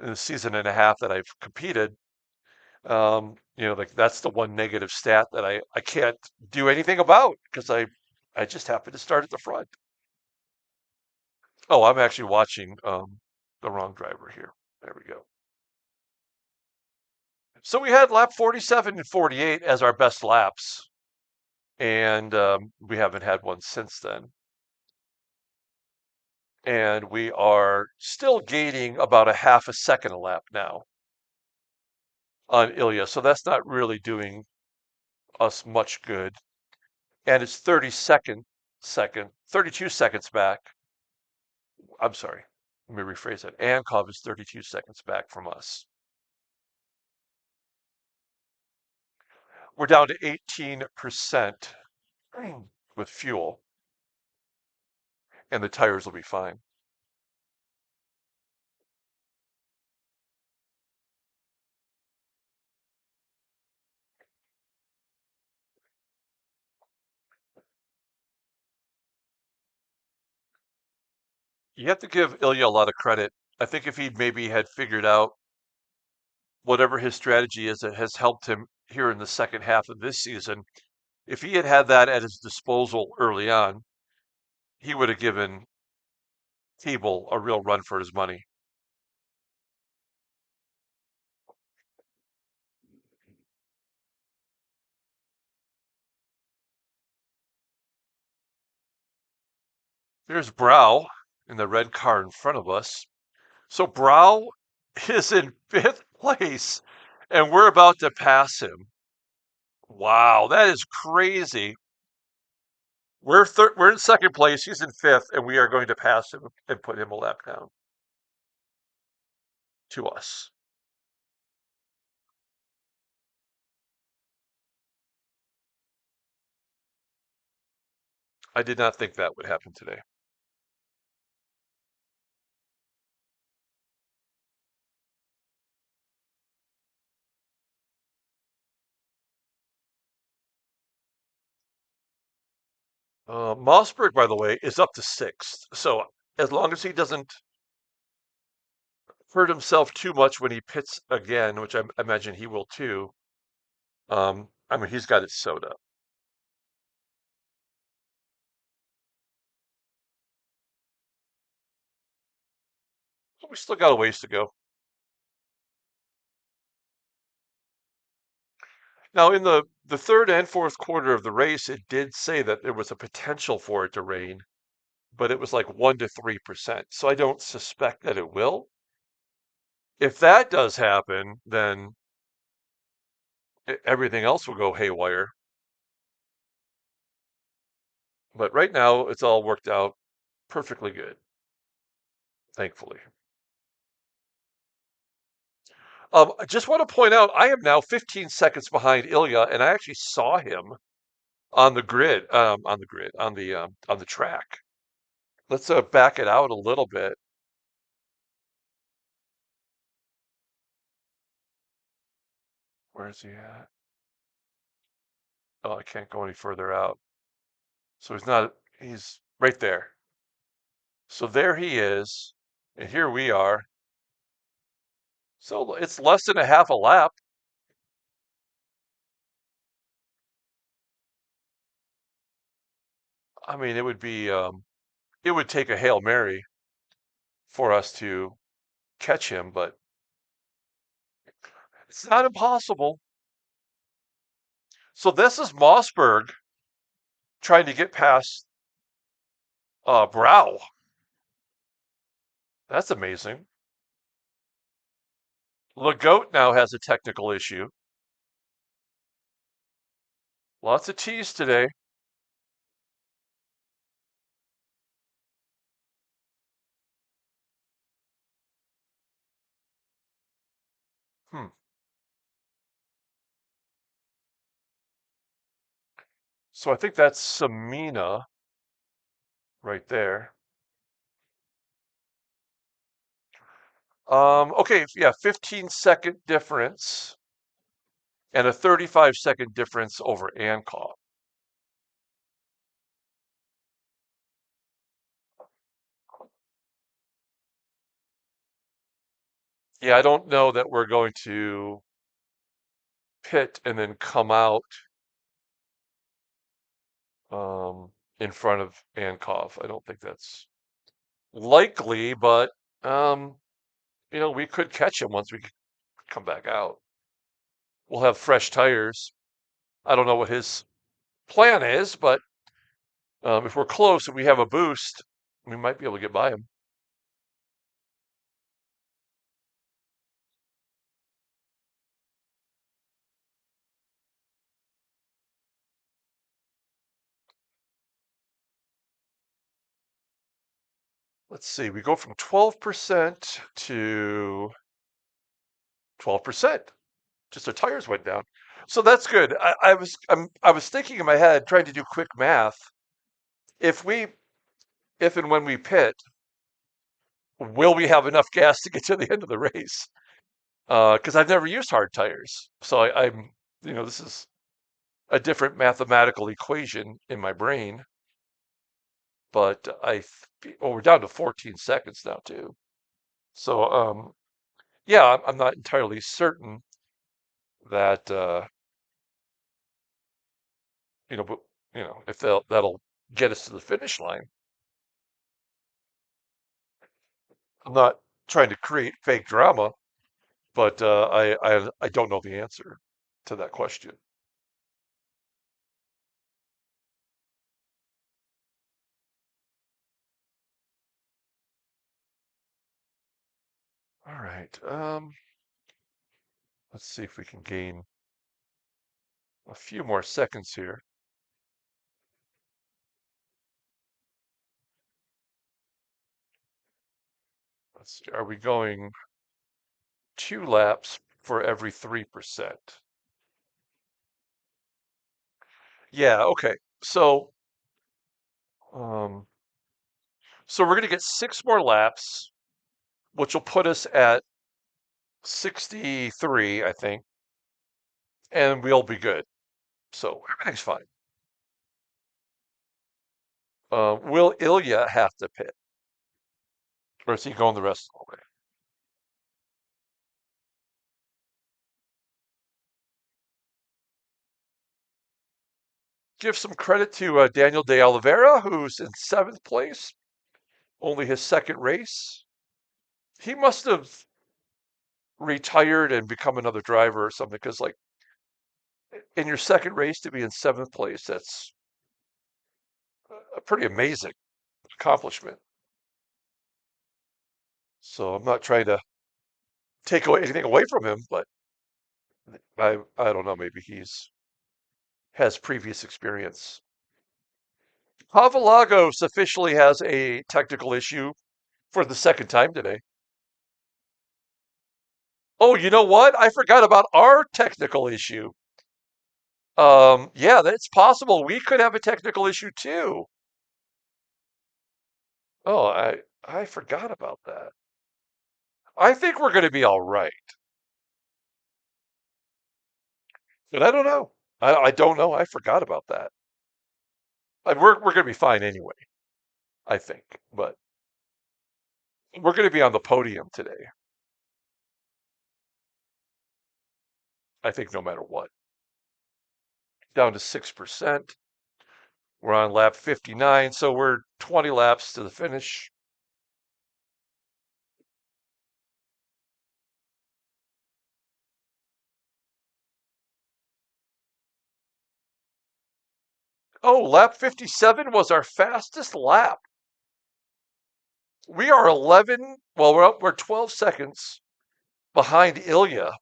in the season and a half that I've competed, like that's the one negative stat that I can't do anything about because I just happen to start at the front. Oh, I'm actually watching the wrong driver here. There we go. So we had lap 47 and 48 as our best laps, and we haven't had one since then. And we are still gaining about a half a second a lap now on Ilya, so that's not really doing us much good. And it's 32 seconds back. I'm sorry, let me rephrase that. Ankov is 32 seconds back from us. We're down to 18% with fuel, and the tires will be fine. You have to give Ilya a lot of credit. I think if he maybe had figured out whatever his strategy is that has helped him here in the second half of this season, if he had had that at his disposal early on, he would have given Feeble a real run for his money. There's Brow in the red car in front of us. So Brow is in 5th place, and we're about to pass him. Wow, that is crazy. We're in second place. He's in 5th, and we are going to pass him and put him a lap down to us. I did not think that would happen today. Mossberg, by the way, is up to sixth. So as long as he doesn't hurt himself too much when he pits again, which I imagine he will too, I mean, he's got it sewed up. So we still got a ways to go. Now, in the third and fourth quarter of the race, it did say that there was a potential for it to rain, but it was like 1 to 3%. So I don't suspect that it will. If that does happen, then everything else will go haywire. But right now, it's all worked out perfectly good, thankfully. I just want to point out, I am now 15 seconds behind Ilya, and I actually saw him on the track. Let's back it out a little bit. Where is he at? Oh, I can't go any further out. So he's right there. So there he is, and here we are. So it's less than a half a lap. I mean, it would take a Hail Mary for us to catch him, but it's not impossible. So this is Mossberg trying to get past Brow. That's amazing. Legoat now has a technical issue. Lots of T's today. Hmm. So I think that's Samina right there. Okay, yeah, 15-second difference and a 35-second difference over Ancon. Yeah, I don't know that we're going to pit and then come out um, in front of Ankov. I don't think that's likely, but um, we could catch him once we come back out. We'll have fresh tires. I don't know what his plan is, but if we're close and we have a boost, we might be able to get by him. Let's see, we go from 12% to 12%. Just our tires went down. So that's good. I was thinking in my head, trying to do quick math. If we if and when we pit, will we have enough gas to get to the end of the race? Because I've never used hard tires, so this is a different mathematical equation in my brain. But we're down to 14 seconds now too. So yeah, I'm not entirely certain that but if that'll get us to the finish line. I'm not trying to create fake drama, but I don't know the answer to that question. All right. Let's see if we can gain a few more seconds here. Let's see. Are we going 2 laps for every 3%? Yeah, okay. Um, so we're going to get 6 more laps, which will put us at 63, I think, and we'll be good. So everything's fine. Will Ilya have to pit, or is he going the rest of the way? Give some credit to Daniel de Oliveira, who's in seventh place, only his second race. He must have retired and become another driver or something, because like in your second race to be in seventh place, that's a pretty amazing accomplishment. So I'm not trying to take away anything away from him, but I don't know, maybe he's has previous experience. Pavalagos officially has a technical issue for the second time today. Oh, you know what? I forgot about our technical issue. Yeah, that's possible. We could have a technical issue too. Oh, I forgot about that. I think we're going to be all right, but I don't know. I don't know. I forgot about that. We're going to be fine anyway, I think. But we're going to be on the podium today. I think no matter what. Down to 6%. We're on lap 59, so we're 20 laps to the finish. Oh, lap 57 was our fastest lap. We are 11, well, we're 12 seconds behind Ilya,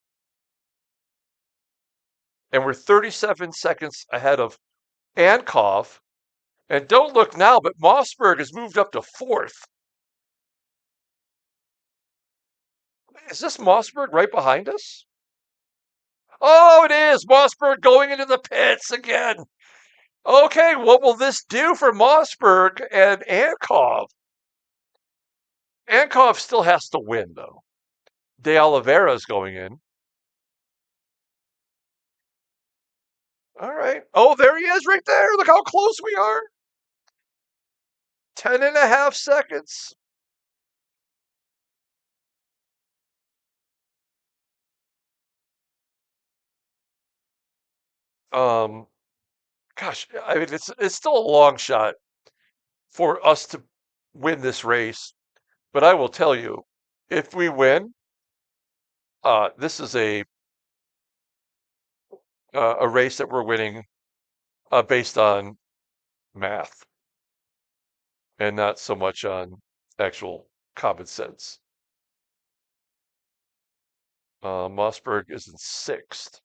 and we're 37 seconds ahead of Ankov. And don't look now, but Mossberg has moved up to fourth. Is this Mossberg right behind us? Oh, it is! Mossberg going into the pits again. Okay, what will this do for Mossberg and Ankov? Ankov still has to win, though. De Oliveira is going in. All right. Oh, there he is right there. Look how close we are. 10 and a half seconds. Um, Gosh, I mean, it's still a long shot for us to win this race, but I will tell you, if we win, this is a race that we're winning based on math and not so much on actual common sense. Mossberg is in sixth.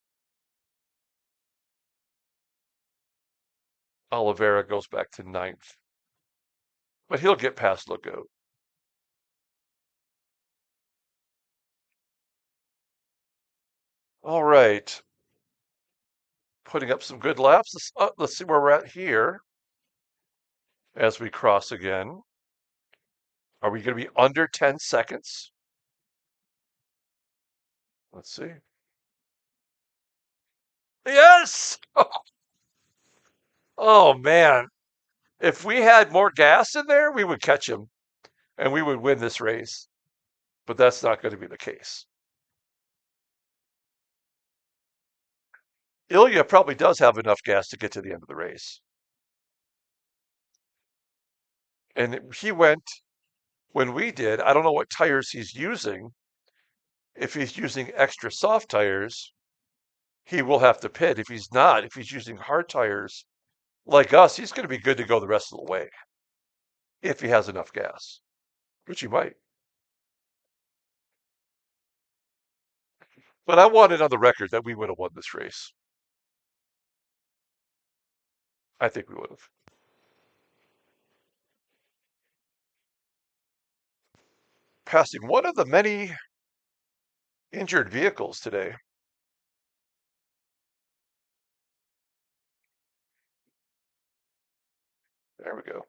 Oliveira goes back to ninth, but he'll get past Legault. All right, putting up some good laps. Let's see where we're at here as we cross again. Are we going to be under 10 seconds? Let's see. Yes! Oh man, if we had more gas in there, we would catch him and we would win this race. But that's not going to be the case. Ilya probably does have enough gas to get to the end of the race. And he went when we did. I don't know what tires he's using. If he's using extra soft tires, he will have to pit. If he's not, if he's using hard tires like us, he's going to be good to go the rest of the way if he has enough gas, which he might. But I want it on the record that we would have won this race. I think we would have. Passing one of the many injured vehicles today. There we go.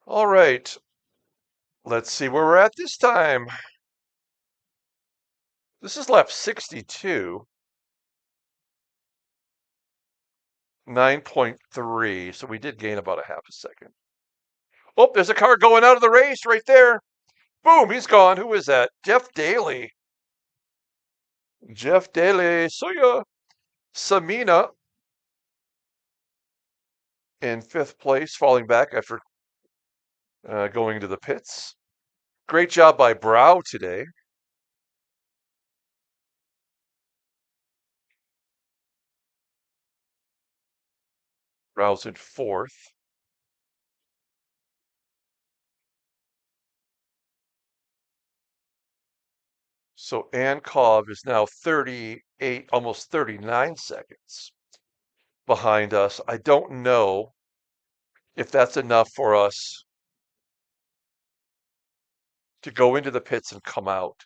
All right. Let's see where we're at this time. This is lap 62. 9.3. So we did gain about a half a second. Oh, there's a car going out of the race right there. Boom, he's gone. Who is that? Jeff Daly. Jeff Daly. Suya. Samina in fifth place, falling back after going to the pits. Great job by Brow today. Brow's in fourth. So Ankov is now 38, almost 39 seconds behind us. I don't know if that's enough for us to go into the pits and come out.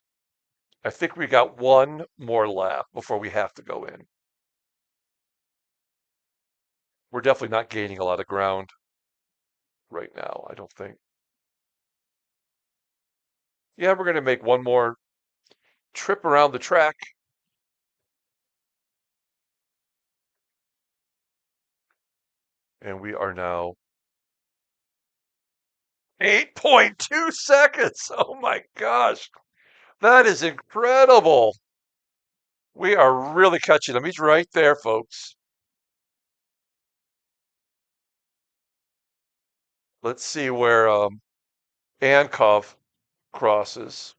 I think we got one more lap before we have to go in. We're definitely not gaining a lot of ground right now, I don't think. Yeah, we're going to make one more trip around the track. And we are now 8.2 seconds. Oh my gosh. That is incredible. We are really catching him. He's right there, folks. Let's see where Ankov crosses.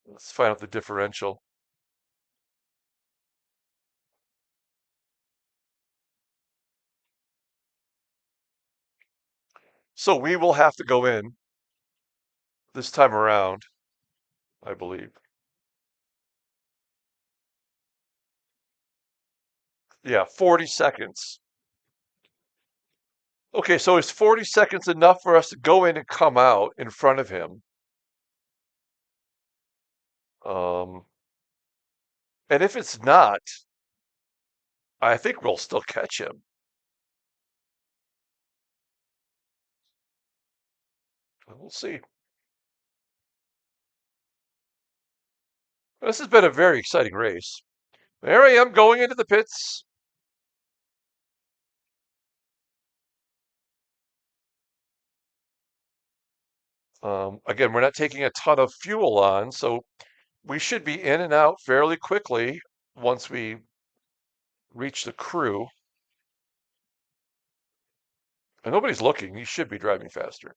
Let's find out the differential. So we will have to go in this time around, I believe. Yeah, 40 seconds. Okay, so is 40 seconds enough for us to go in and come out in front of him? Um, and if it's not, I think we'll still catch him. We'll see. This has been a very exciting race. There I am going into the pits. Again, we're not taking a ton of fuel on, so we should be in and out fairly quickly once we reach the crew. And nobody's looking. You should be driving faster.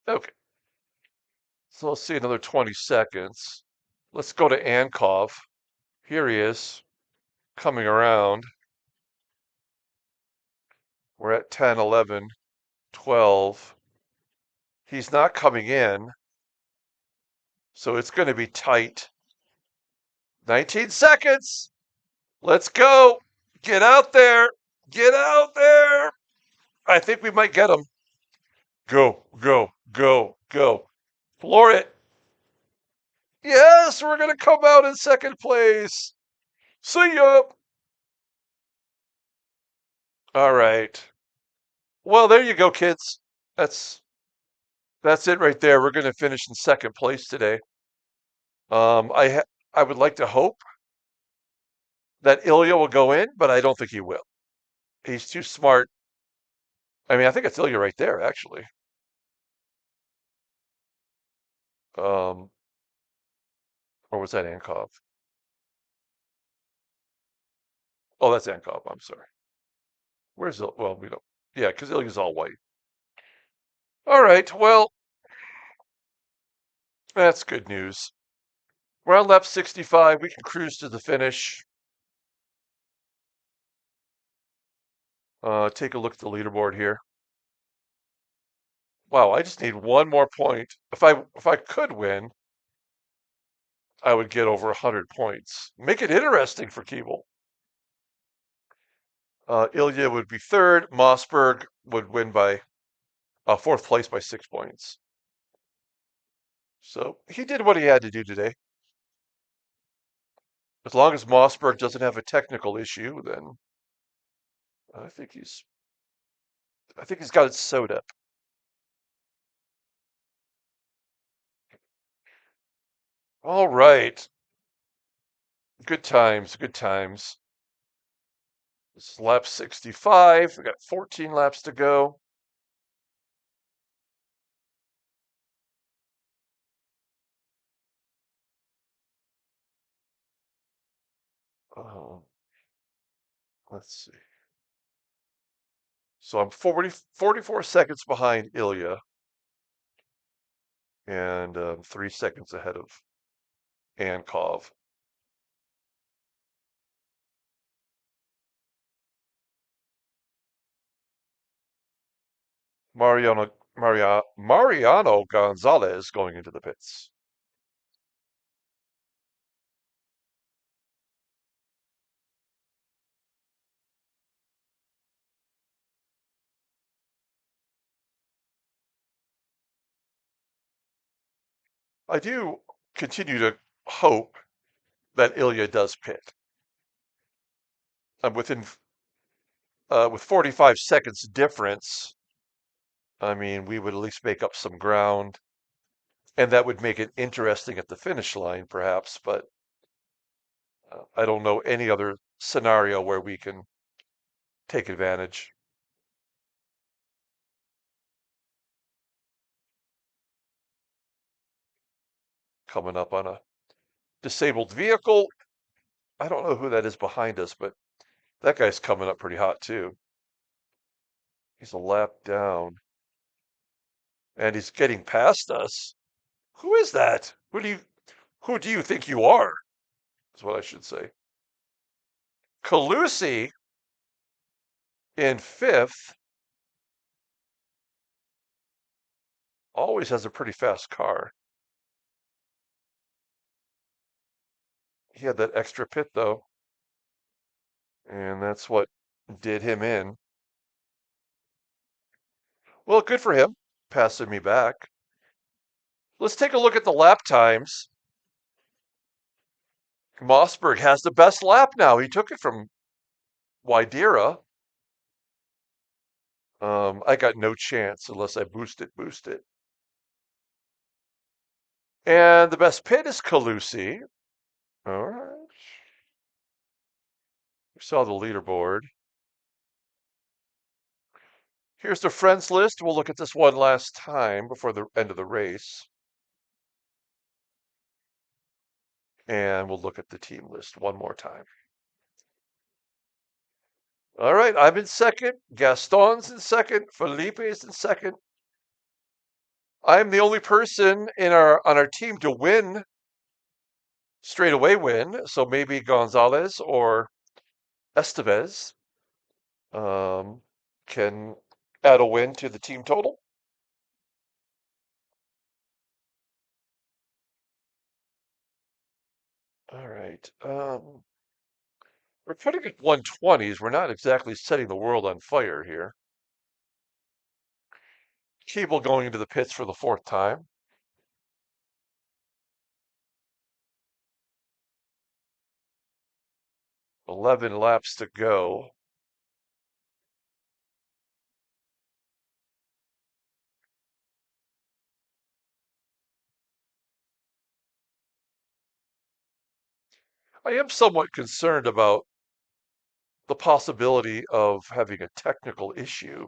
Okay. So let's see another 20 seconds. Let's go to Ankov. Here he is, coming around. We're at 10, 11, 12. He's not coming in, so it's going to be tight. 19 seconds. Let's go. Get out there. Get out there. I think we might get him. Go, go, go, go. Floor it. Yes, we're going to come out in second place. See ya. All right. Well, there you go, kids. That's that's it right there. We're going to finish in second place today. I would like to hope that Ilya will go in, but I don't think he will. He's too smart. I mean, I think it's Ilya right there, actually. Um, or was that Ankov? Oh, that's Ankov. I'm sorry. Where's Il? Well, we don't. Yeah, because Ilya's all white. All right. Well, that's good news. We're on lap 65. We can cruise to the finish. Take a look at the leaderboard here. Wow, I just need one more point. If I could win, I would get over 100 points. Make it interesting for Keeble. Ilya would be third. Mossberg would win by fourth place by 6 points. So he did what he had to do today. As long as Mossberg doesn't have a technical issue, then I think he's got it sewed up. All right. Good times, good times. This is lap 65. We got 14 laps to go. Um, let's see. So I'm 44 seconds behind Ilya and 3 seconds ahead of Ankov. Mariano Gonzalez going into the pits. I do continue to hope that Ilya does pit. I'm within with 45 seconds difference. I mean, we would at least make up some ground, and that would make it interesting at the finish line, perhaps. But I don't know any other scenario where we can take advantage. Coming up on a disabled vehicle. I don't know who that is behind us, but that guy's coming up pretty hot too. He's a lap down, and he's getting past us. Who is that? Who do you think you are? Is what I should say. Calusi in fifth always has a pretty fast car. He had that extra pit though, and that's what did him in. Well, good for him, passing me back. Let's take a look at the lap times. Mossberg has the best lap now. He took it from Widera. I got no chance unless I boost it. And the best pit is Calusi. All right. We saw the leaderboard. Here's the friends list. We'll look at this one last time before the end of the race. And we'll look at the team list one more time. All right, I'm in second. Gaston's in second. Felipe is in second. I'm the only person on our team to win, straightaway win. So maybe Gonzalez or Estevez can add a win to the team total. All right. We're putting at 120s. We're not exactly setting the world on fire here. Keeble going into the pits for the fourth time. 11 laps to go. I am somewhat concerned about the possibility of having a technical issue.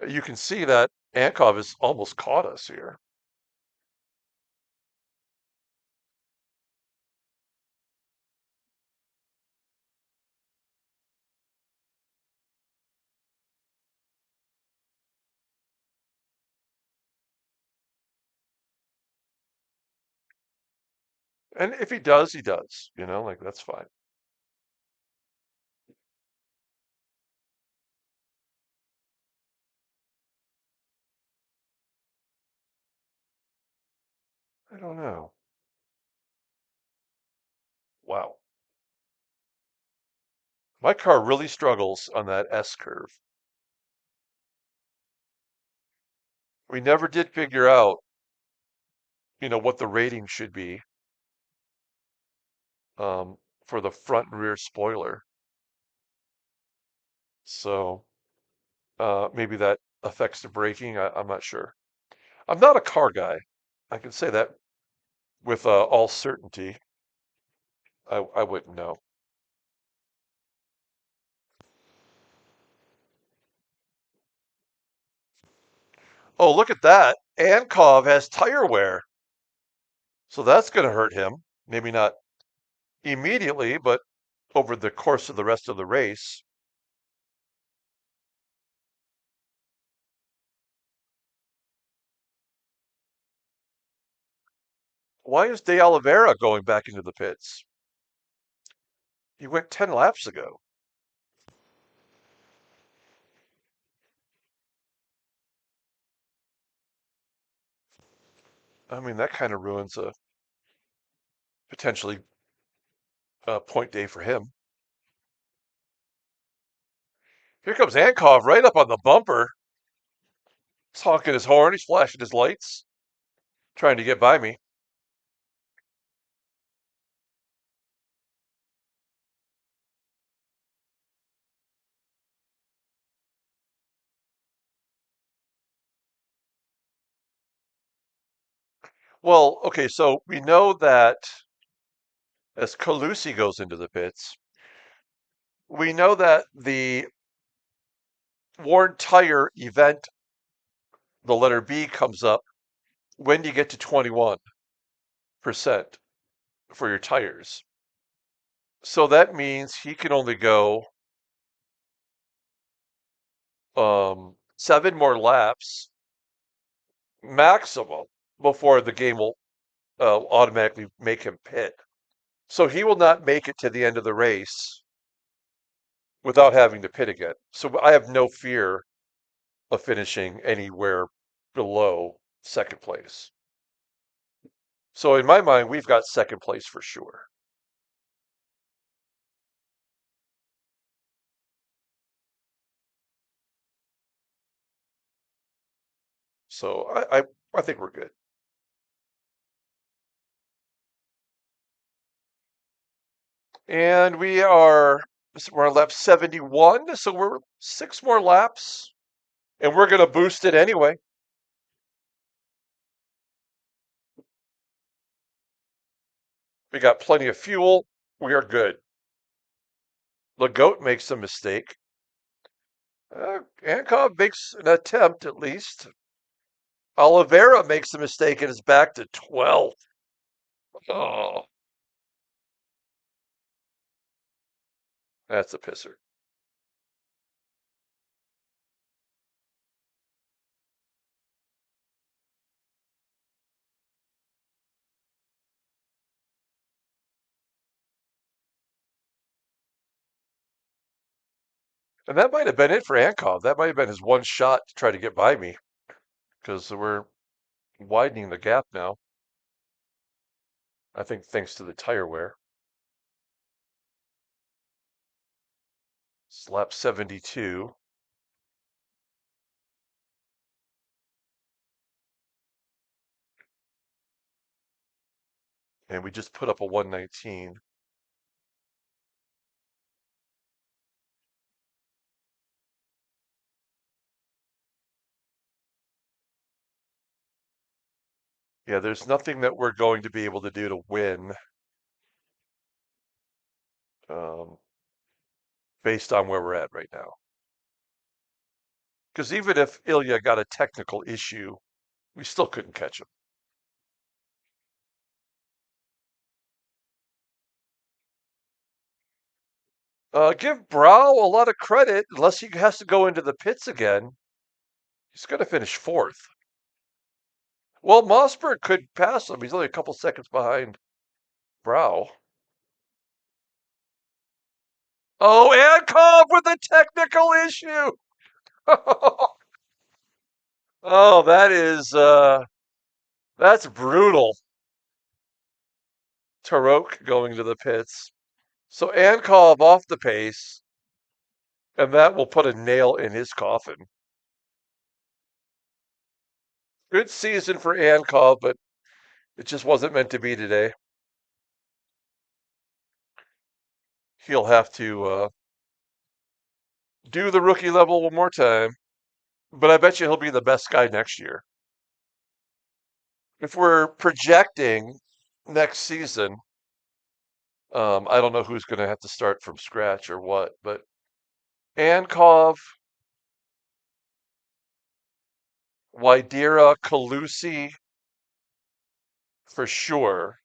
You can see that Ankov has almost caught us here. And if he does, he does. Like that's fine. I don't know. Wow. My car really struggles on that S curve. We never did figure out, what the rating should be for the front and rear spoiler. So maybe that affects the braking. I'm not sure. I'm not a car guy. I can say that with all certainty. I wouldn't know. Oh, look at that. Ankov has tire wear. So that's going to hurt him. Maybe not immediately, but over the course of the rest of the race. Why is De Oliveira going back into the pits? He went 10 laps ago. I mean, that kind of ruins a potentially point day for him. Here comes Ankov right up on the bumper. He's honking his horn. He's flashing his lights, trying to get by me. Well, okay, so we know that as Colucci goes into the pits, we know that the worn tire event, the letter B, comes up when you get to 21% for your tires. So that means he can only go 7 more laps maximum before the game will automatically make him pit. So he will not make it to the end of the race without having to pit again. So I have no fear of finishing anywhere below second place. So in my mind, we've got second place for sure. So I think we're good. And we're on lap 71, so we're 6 more laps, and we're going to boost it anyway. We got plenty of fuel. We are good. The goat makes a mistake. Ankov makes an attempt at least. Oliveira makes a mistake and is back to 12th. Oh, that's a pisser. And that might have been it for Ankov. That might have been his one shot to try to get by me because we're widening the gap now. I think thanks to the tire wear. It's lap 72. And we just put up a 119. Yeah, there's nothing that we're going to be able to do to win um, based on where we're at right now. Because even if Ilya got a technical issue, we still couldn't catch him. Give Brau a lot of credit, unless he has to go into the pits again. He's going to finish fourth. Well, Mossberg could pass him. He's only a couple seconds behind Brau. Oh, Ankov with a technical issue. Oh, that's brutal. Tarok going to the pits. So Ankov off the pace, and that will put a nail in his coffin. Good season for Ankov, but it just wasn't meant to be today. He'll have to do the rookie level one more time, but I bet you he'll be the best guy next year. If we're projecting next season, I don't know who's going to have to start from scratch or what, but Ankov, Widera, Calusi, for sure,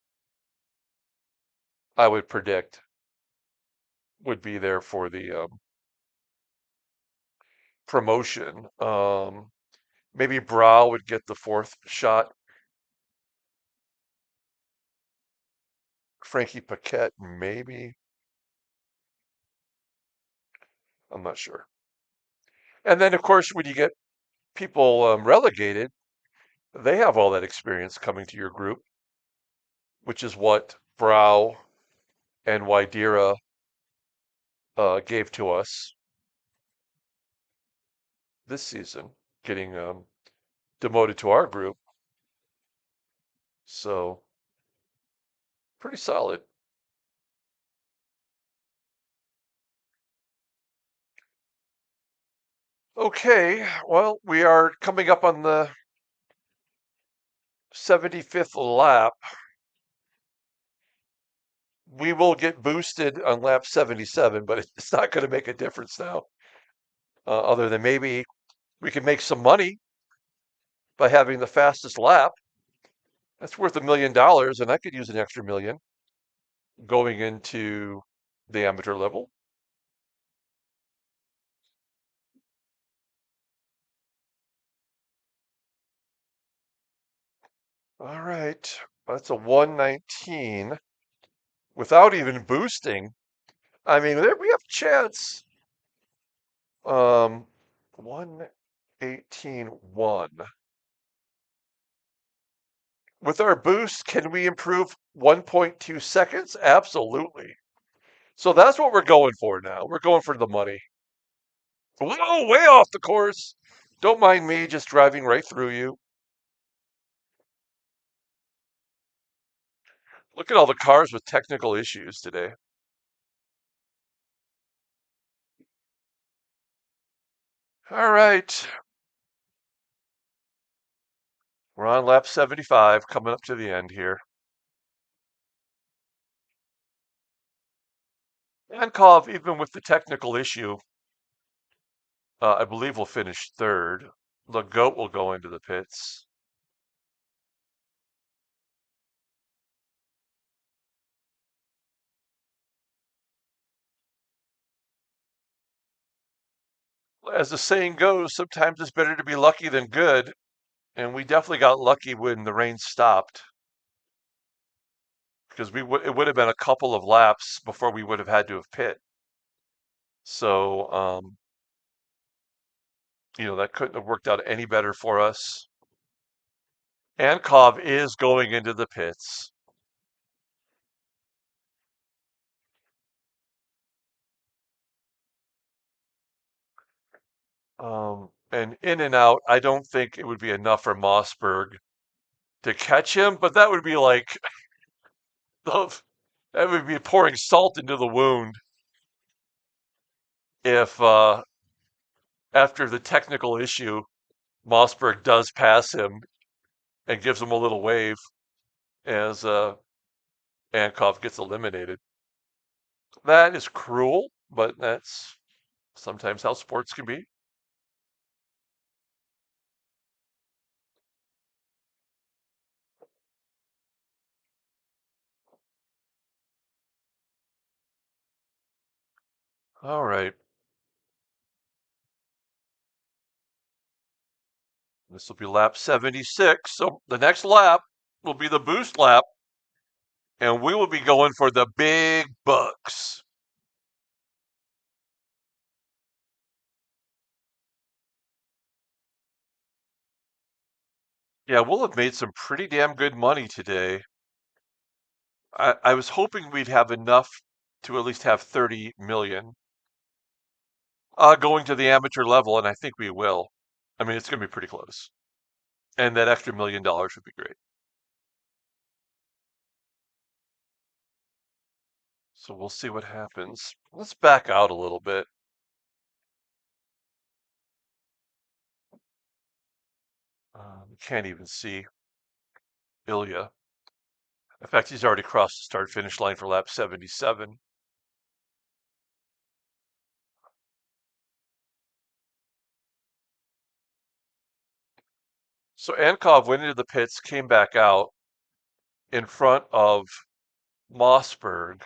I would predict would be there for the promotion. Maybe Brow would get the fourth shot. Frankie Paquette, maybe. I'm not sure. And then, of course, when you get people relegated, they have all that experience coming to your group, which is what Brow and Widera gave to us this season, getting demoted to our group. So, pretty solid. Okay, well, we are coming up on the 75th lap. We will get boosted on lap 77, but it's not going to make a difference now, other than maybe we can make some money by having the fastest lap. That's worth $1 million, and I could use an extra million going into the amateur level. All right, that's a 119 without even boosting. I mean, there we have a chance. 118.1. With our boost, can we improve 1.2 seconds? Absolutely. So that's what we're going for now. We're going for the money. Whoa, way off the course. Don't mind me just driving right through you. Look at all the cars with technical issues today. All right. We're on lap 75, coming up to the end here. Yankov, even with the technical issue, I believe will finish third. The GOAT will go into the pits. As the saying goes, sometimes it's better to be lucky than good, and we definitely got lucky when the rain stopped because it would have been a couple of laps before we would have had to have pit. So, that couldn't have worked out any better for us. Ankov is going into the pits. And in and out, I don't think it would be enough for Mossberg to catch him, but that would be like that would be pouring salt into the wound if after the technical issue, Mossberg does pass him and gives him a little wave as Ankov gets eliminated. That is cruel, but that's sometimes how sports can be. All right. This will be lap 76. So the next lap will be the boost lap, and we will be going for the big bucks. Yeah, we'll have made some pretty damn good money today. I was hoping we'd have enough to at least have 30 million going to the amateur level, and I think we will. I mean, it's going to be pretty close. And that extra $1 million would be great. So we'll see what happens. Let's back out a little bit. Can't even see Ilya. In fact, he's already crossed the start finish line for lap 77. So Ankov went into the pits, came back out in front of Mossberg.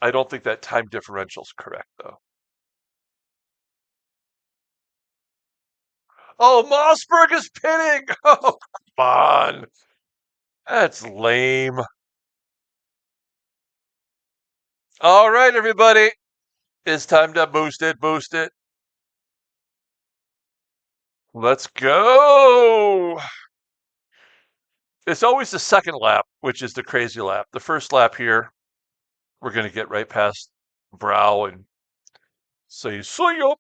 I don't think that time differential's correct, though. Oh, Mossberg is pitting! Oh, come on. That's lame. All right, everybody. It's time to boost it, boost it. Let's go. It's always the second lap, which is the crazy lap. The first lap here, we're going to get right past Brow and say, see ya.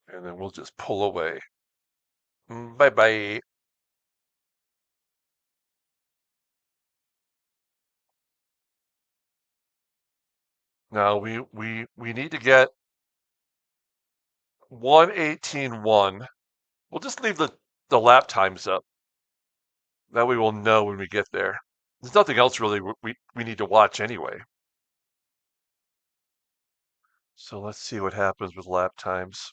And then we'll just pull away. Bye-bye. Now we need to get 1:18.1. We'll just leave the lap times up. That way we'll know when we get there. There's nothing else really we need to watch anyway. So let's see what happens with lap times.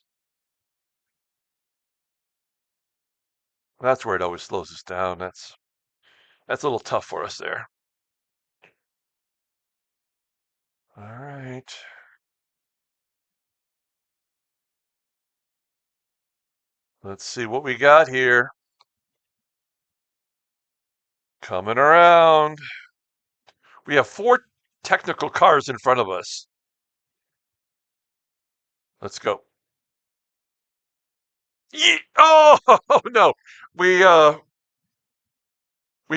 That's where it always slows us down. That's a little tough for us there. All right. Let's see what we got here. Coming around. We have 4 technical cars in front of us. Let's go. Oh no. We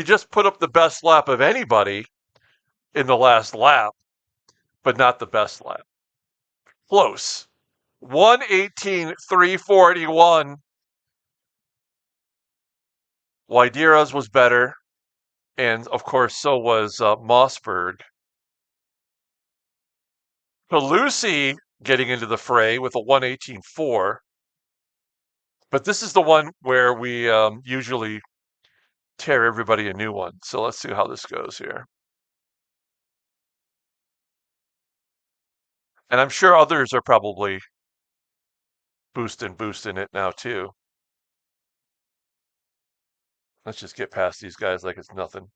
just put up the best lap of anybody in the last lap, but not the best lap. Close. 1:18.341. Waidira's was better, and of course, so was Mossberg. Pelusi getting into the fray with a 1:18.4. But this is the one where we usually tear everybody a new one. So let's see how this goes here. And I'm sure others are probably boosting it now too. Let's just get past these guys like it's nothing.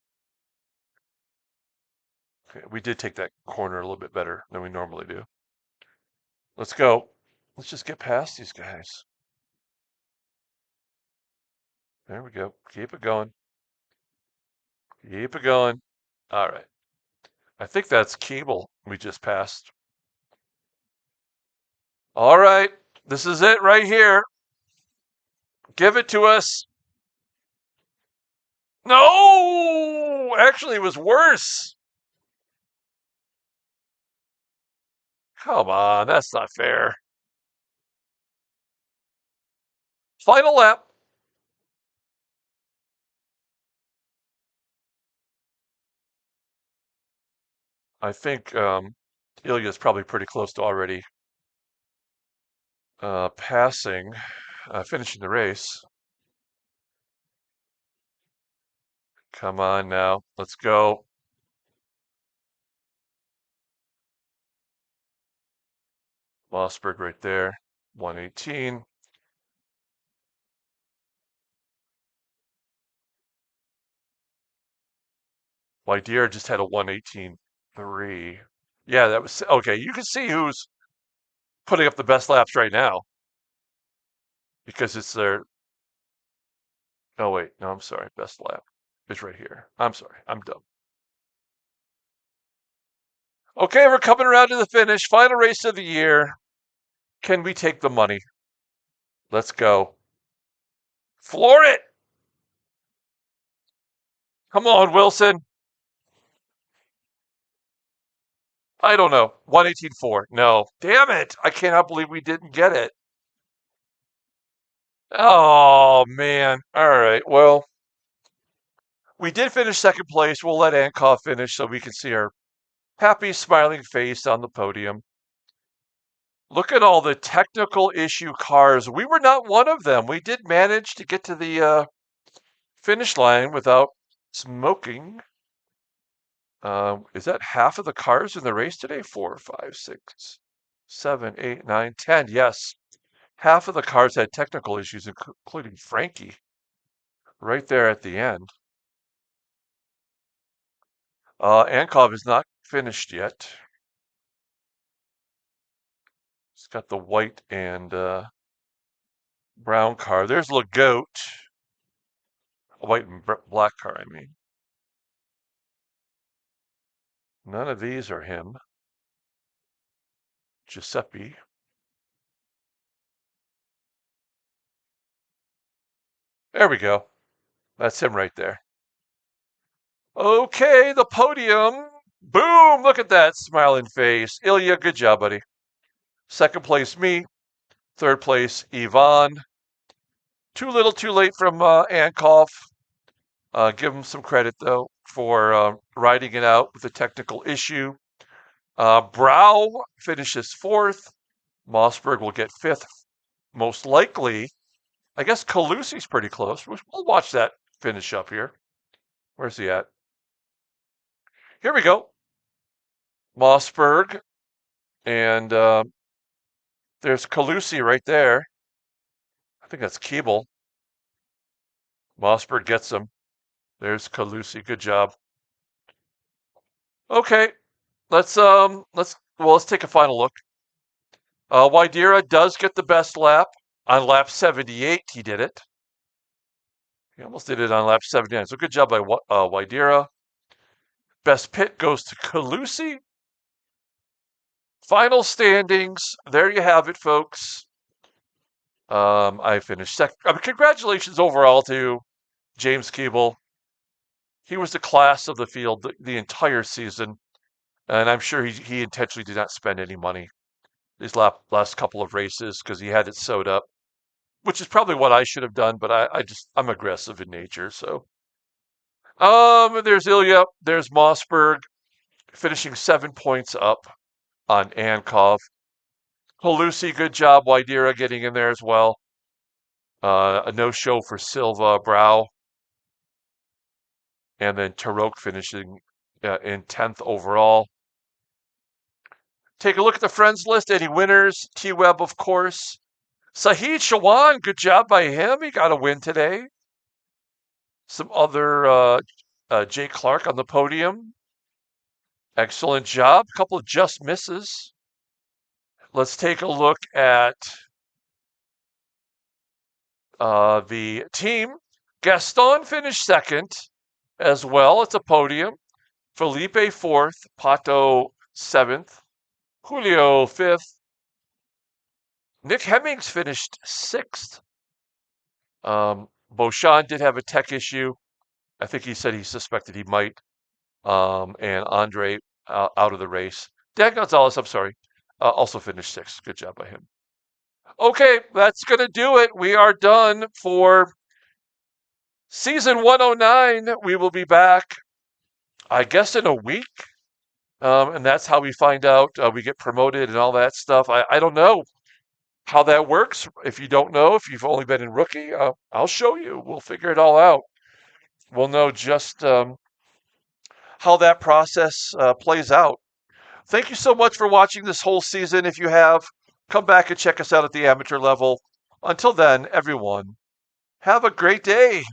Okay, we did take that corner a little bit better than we normally do. Let's go. Let's just get past these guys. There we go. Keep it going. Keep it going. All right. I think that's Cable we just passed. All right. This is it right here. Give it to us. No! Actually, it was worse. Come on, that's not fair. Final lap. I think Ilya's probably pretty close to already finishing the race. Come on now, let's go. Mossberg right there, 1:18. Waidira just had a 1:18.3. Yeah, that was okay. You can see who's putting up the best laps right now because it's their. Oh wait, no, I'm sorry. Best lap is right here. I'm sorry, I'm dumb. Okay, we're coming around to the finish. Final race of the year. Can we take the money? Let's go. Floor it! Come on, Wilson. I don't know. 1:18.4. No. Damn it. I cannot believe we didn't get it. Oh, man. All right. Well, we did finish second place. We'll let Ankov finish so we can see our happy, smiling face on the podium. Look at all the technical issue cars. We were not one of them. We did manage to get to the finish line without smoking. Is that half of the cars in the race today? 4, 5, 6. 7, 8, 9, 10. Yes. Half of the cars had technical issues, including Frankie, right there at the end. Ankov is not finished yet. It's got the white and brown car. There's Lagoat. A white and black car, I mean. None of these are him. Giuseppe. There we go. That's him right there. Okay, the podium. Boom! Look at that smiling face. Ilya, good job, buddy. Second place, me. Third place, Ivan. Too little, too late from Ankov. Give him some credit, though, for riding it out with a technical issue. Brau finishes fourth. Mossberg will get fifth, most likely. I guess Calusi's pretty close. We'll watch that finish up here. Where's he at? Here we go. Mossberg. And there's Calusi right there. I think that's Keeble. Mossberg gets him. There's Calusi. Good job. Okay. Let's take a final look. Waidira does get the best lap. On lap 78, he did it. He almost did it on lap 79. So good job by Waidira. Best pit goes to Calusi. Final standings. There you have it, folks. I finished second. Congratulations overall to James Keeble. He was the class of the field the entire season, and I'm sure he intentionally did not spend any money these last couple of races because he had it sewed up, which is probably what I should have done, but I'm aggressive in nature, so. There's Ilya, there's Mossberg, finishing 7 points up on Ankov. Calusi, good job. Waidira getting in there as well. A no-show for Silva, Brau. And then Tarok finishing in 10th overall. Take a look at the friends list. Any winners? T-Web, of course. Sahid Shawan, good job by him. He got a win today. Some other Jay Clark on the podium. Excellent job. A couple of just misses. Let's take a look at the team. Gaston finished second as well. It's a podium. Felipe fourth. Pato seventh. Julio fifth. Nick Hemmings finished sixth. Beauchamp did have a tech issue. I think he said he suspected he might. And Andre out of the race. Dan Gonzalez, I'm sorry, also finished sixth. Good job by him. Okay, that's going to do it. We are done for season 109. We will be back, I guess, in a week. And that's how we find out we get promoted and all that stuff. I don't know how that works. If you don't know, if you've only been in rookie, I'll show you. We'll figure it all out. We'll know just how that process plays out. Thank you so much for watching this whole season. If you have, come back and check us out at the amateur level. Until then, everyone, have a great day.